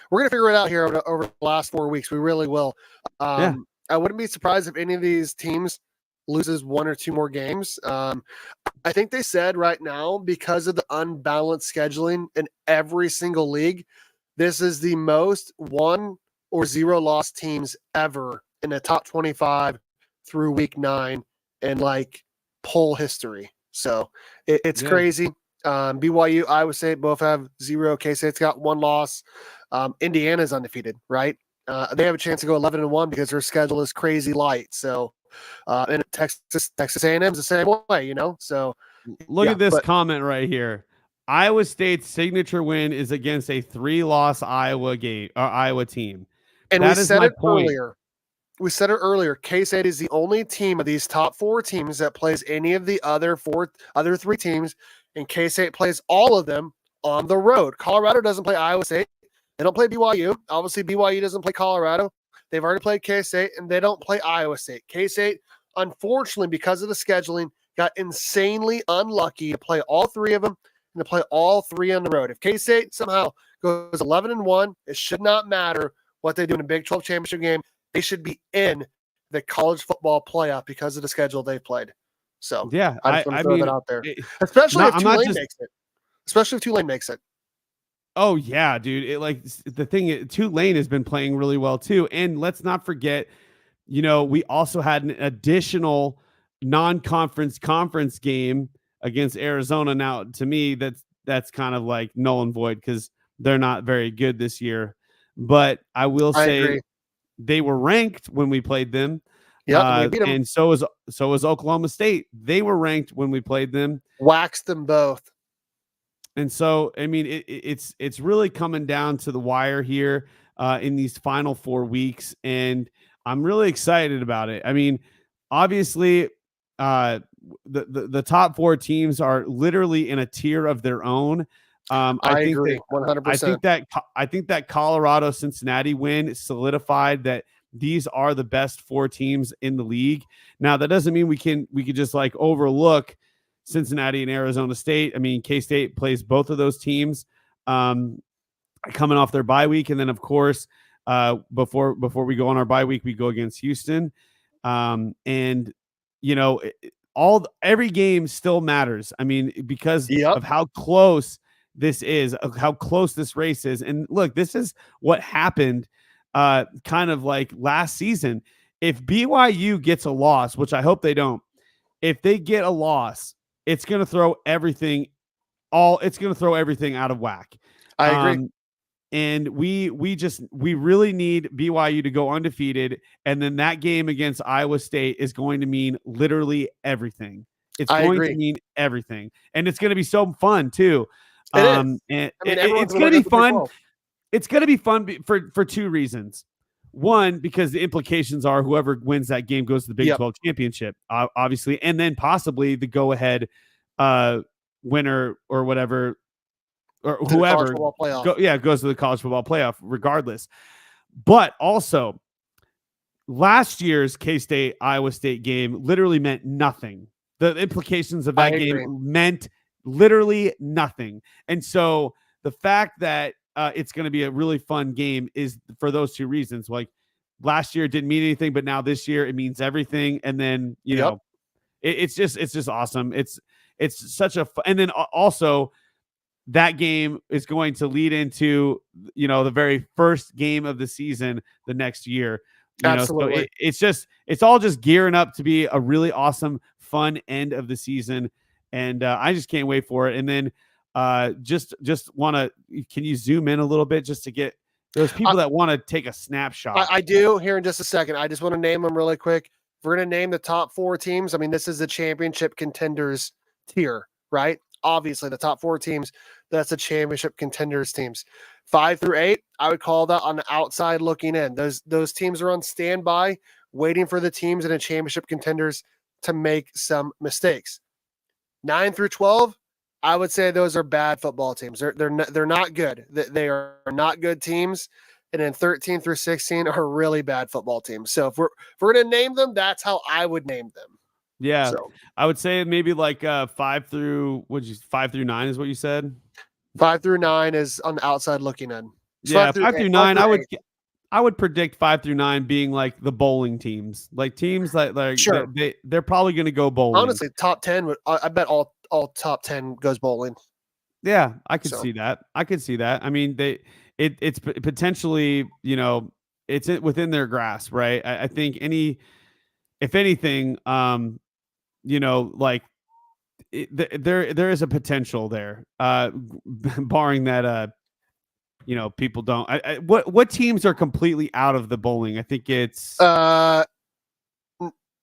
We're going to figure it out here over the last 4 weeks. We really will. I wouldn't be surprised if any of these teams loses 1 or 2 more games. I think they said right now, because of the unbalanced scheduling in every single league, this is the most 1 or 0 loss teams ever in the top 25 through week 9 in like poll history. So it's crazy. BYU, Iowa State both have 0. K-State's got 1 loss. Indiana's undefeated, right? They have a chance to go 11-1 because their schedule is crazy light. So, and Texas A&M's the same way, So look at this comment right here. Iowa State's signature win is against a 3-loss Iowa team. And that is my point. We said it earlier. K-State is the only team of these top 4 teams that plays any of the other 3 teams, and K-State plays all of them on the road. Colorado doesn't play Iowa State. They don't play BYU. Obviously, BYU doesn't play Colorado. They've already played K-State, and they don't play Iowa State. K-State, unfortunately, because of the scheduling, got insanely unlucky to play all 3 of them and to play all 3 on the road. If K-State somehow goes 11-1, it should not matter what they do in a Big 12 championship game. They should be in the college football playoff because of the schedule they've played. So, yeah, I just want to throw that out there. Especially if Tulane makes it. Especially if Tulane makes it. Oh yeah, dude. The thing, Tulane has been playing really well too. And let's not forget, we also had an additional non-conference conference game against Arizona. Now, to me, that's kind of like null and void because they're not very good this year. But I will say they were ranked when we played them. Yeah, and so was Oklahoma State. They were ranked when we played them. Waxed them both. And so, I mean, it's really coming down to the wire here in these final 4 weeks, and I'm really excited about it. I mean, obviously, the top 4 teams are literally in a tier of their own. I agree 100%. I think that Colorado Cincinnati win solidified that these are the best 4 teams in the league. Now, that doesn't mean we could just like overlook Cincinnati and Arizona State. I mean, K-State plays both of those teams coming off their bye week. And then, of course, before we go on our bye week, we go against Houston. And, every game still matters. I mean, because of how close this is, how close this race is. And look, this is what happened kind of like last season. If BYU gets a loss, which I hope they don't, if they get a loss, it's going to throw everything out of whack. I agree. And we really need BYU to go undefeated, and then that game against Iowa State is going to mean literally everything. It's I going to agree. mean everything, and it's going to be so fun too. It is. And Everyone's it's going to be fun. 12. It's going to be fun for two reasons. One, because the implications are whoever wins that game goes to the Big 12 championship, obviously, and then possibly the go-ahead winner or whatever, or whoever goes to the college football playoff regardless. But also, last year's K-State Iowa State game literally meant nothing. The implications of that game meant literally nothing. And so the fact that it's going to be a really fun game is for those two reasons. Like last year it didn't mean anything, but now this year it means everything. And then, you know, it's just awesome. It's such a and then also that game is going to lead into, you know, the very first game of the season the next year. You Absolutely. Know, so it's all just gearing up to be a really awesome, fun end of the season. And I just can't wait for it. And then just want to, can you zoom in a little bit just to get those people that want to take a snapshot? I do here in just a second. I just want to name them really quick. If we're going to name the top 4 teams, I mean, this is the championship contenders tier, right? Obviously, the top 4 teams, that's the championship contenders teams. 5 through 8, I would call that on the outside looking in. Those teams are on standby, waiting for the teams in a championship contenders to make some mistakes. 9 through 12, I would say those are bad football teams. They're not good. They are not good teams. And then 13 through 16 are really bad football teams. So if we're going to name them, that's how I would name them. Yeah, so I would say maybe like 5 through 9 is what you said. 5 through 9 is on the outside looking in. So yeah, 5 through 9. I would predict 5 through 9 being like the bowling teams, like teams like sure. they're probably going to go bowling. Honestly, top 10 I bet all top 10 goes bowling. Yeah, I could see that. I mean, it's potentially, you know, it's within their grasp, right? I think if anything, you know, like there is a potential there, barring that, you know, people don't. What teams are completely out of the bowling? I think it's none.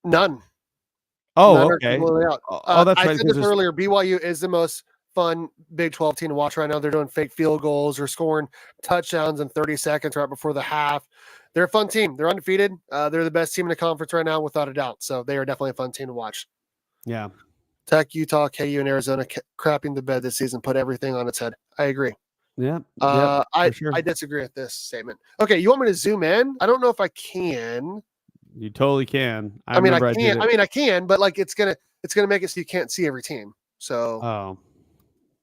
Oh, none okay. That's right. I said this earlier. BYU is the most fun Big 12 team to watch right now. They're doing fake field goals or scoring touchdowns in 30 seconds right before the half. They're a fun team. They're undefeated. They're the best team in the conference right now, without a doubt. So they are definitely a fun team to watch. Yeah. Tech, Utah, KU, and Arizona crapping the bed this season, put everything on its head. I agree. Yeah. I disagree with this statement. Okay, you want me to zoom in? I don't know if I can. You totally can. I can, but like it's gonna make it so you can't see every team. So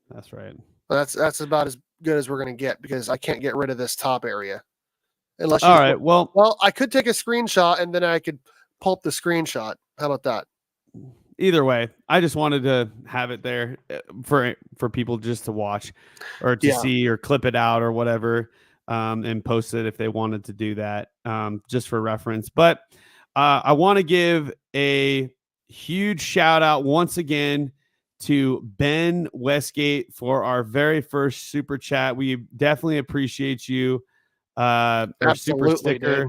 that's right. That's about as good as we're gonna get, because I can't get rid of this top area. Unless all right. Well, I could take a screenshot and then I could pulp the screenshot. How about that? Either way, I just wanted to have it there for people just to watch or to see or clip it out or whatever, and post it if they wanted to do that, just for reference. But I want to give a huge shout out once again to Ben Westgate for our very first super chat. We definitely appreciate you. Our super sticker.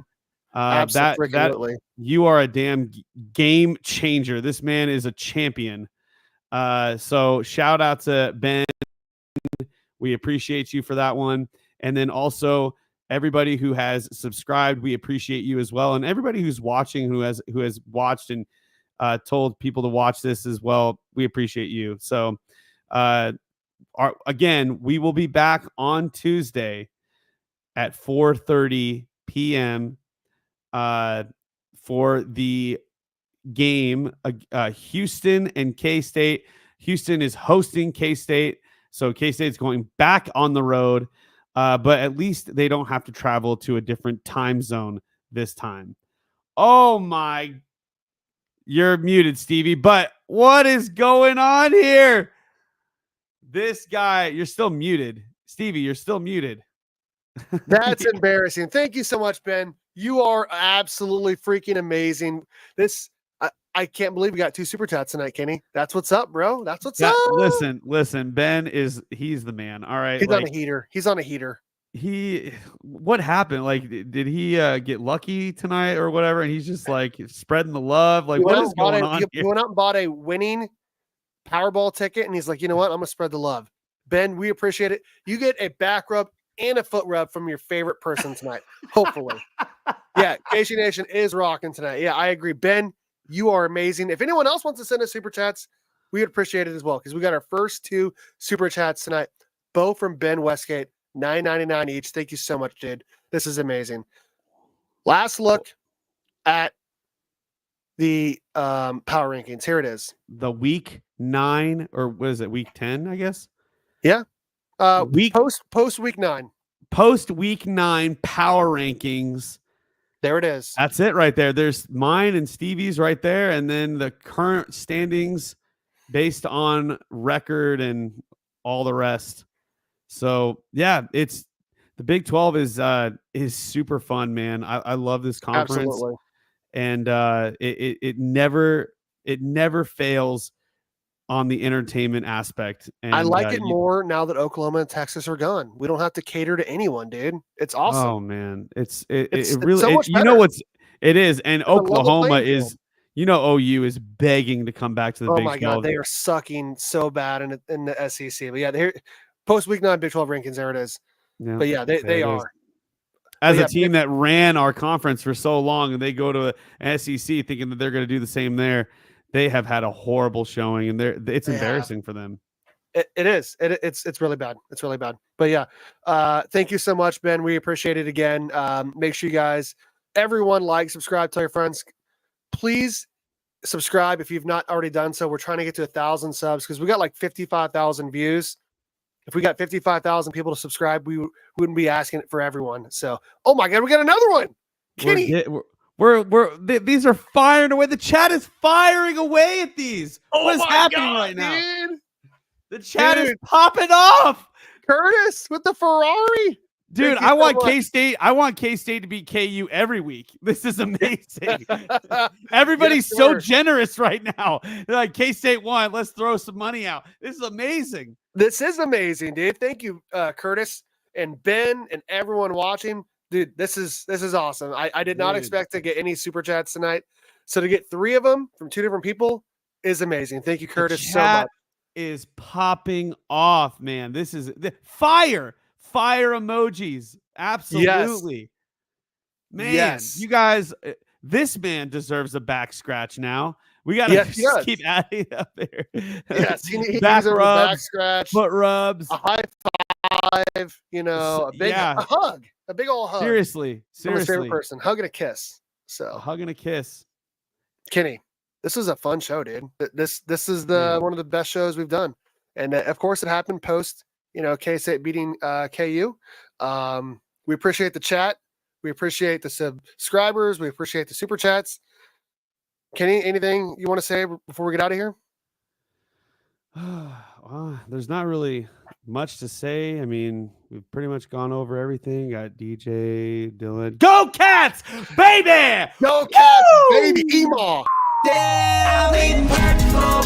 Absolutely. You are a damn game changer. This man is a champion. So shout out to Ben. We appreciate you for that one. And then also everybody who has subscribed, we appreciate you as well. And everybody who's watching, who has watched and told people to watch this as well, we appreciate you. So again, we will be back on Tuesday at 4:30 p.m. For the game, Houston and K-State. Houston is hosting K-State, so K-State's going back on the road, but at least they don't have to travel to a different time zone this time. Oh my, you're muted, Stevie, but what is going on here? This guy, you're still muted. Stevie, you're still muted. That's embarrassing. Thank you so much, Ben. You are absolutely freaking amazing. I can't believe we got 2 super chats tonight, Kenny. That's what's up, bro. That's what's up. Listen. Ben he's the man. All right. He's on a heater. He's on a heater. What happened? Like, did he get lucky tonight or whatever? And he's just like spreading the love. Like, what is going on here? He went out and bought a winning Powerball ticket, and he's like, you know what? I'm gonna spread the love. Ben, we appreciate it. You get a back rub and a foot rub from your favorite person tonight. Hopefully. Yeah, KSU Nation is rocking tonight. Yeah, I agree. Ben, you are amazing. If anyone else wants to send us super chats, we would appreciate it as well, because we got our first 2 super chats tonight, both from Ben Westgate, $9.99 each. Thank you so much, dude. This is amazing. Last look at the power rankings. Here it is. The week 9, or what is it? Week 10, I guess. Yeah. Post week 9. Post week 9 power rankings. There it is. That's it right there. There's mine and Stevie's right there, and then the current standings based on record and all the rest. So yeah, it's the Big 12 is super fun, man. I love this conference. Absolutely. And it never fails on the entertainment aspect. And I like it more now that Oklahoma and Texas are gone. We don't have to cater to anyone, dude. It's awesome. Oh man, it It's really so much you know what's it is, and It's a level Oklahoma playing is field. you know OU is begging to come back to the Oh Big my 12. God, they are sucking so bad in the SEC. But yeah, they're post week 9 Big 12 rankings. There it is. Yeah, But yeah, there they it are. is. As Yeah, a team that ran our conference for so long, and they go to an SEC thinking that they're going to do the same there, they have had a horrible showing, and it's embarrassing for them. It is. It's really bad. It's really bad. But yeah, thank you so much, Ben. We appreciate it again. Make sure you guys, everyone, like, subscribe, tell your friends. Please subscribe if you've not already done so. We're trying to get to 1,000 subs because we got like 55,000 views. If we got 55,000 people to subscribe, we wouldn't be asking it for everyone. So, oh my God, we got another one. Kenny. These are firing away. The chat is firing away at these. Oh what is my happening God, right now? dude. The chat is popping off. Curtis with the Ferrari. Dude, I want K-State. I want K-State to beat KU every week. This is amazing. Everybody's so generous right now. They're like, K-State won. Let's throw some money out. This is amazing. This is amazing, dude. Thank you, Curtis and Ben and everyone watching. Dude, this is awesome. I did not expect to get any super chats tonight. So to get 3 of them from 2 different people is amazing. Thank you, Curtis, so much. Is popping off, man. This is the fire emojis. Absolutely. Yes. Man, yes. You guys, this man deserves a back scratch now. We got to keep adding it up there. Yes, he back rubs, back scratch, foot rubs, a high five, a hug, a big old hug. Seriously. From his favorite person, hug and a kiss. So a hug and a kiss. Kenny, this is a fun show, dude. This is one of the best shows we've done, and of course it happened post K-State beating KU. We appreciate the chat. We appreciate the subscribers. We appreciate the super chats. Kenny, anything you want to say before we get out of here? There's not really much to say. I mean, we've pretty much gone over everything. Got DJ, Dylan. Go Cats, baby! Go Cats, baby! Emo! Daily Purple.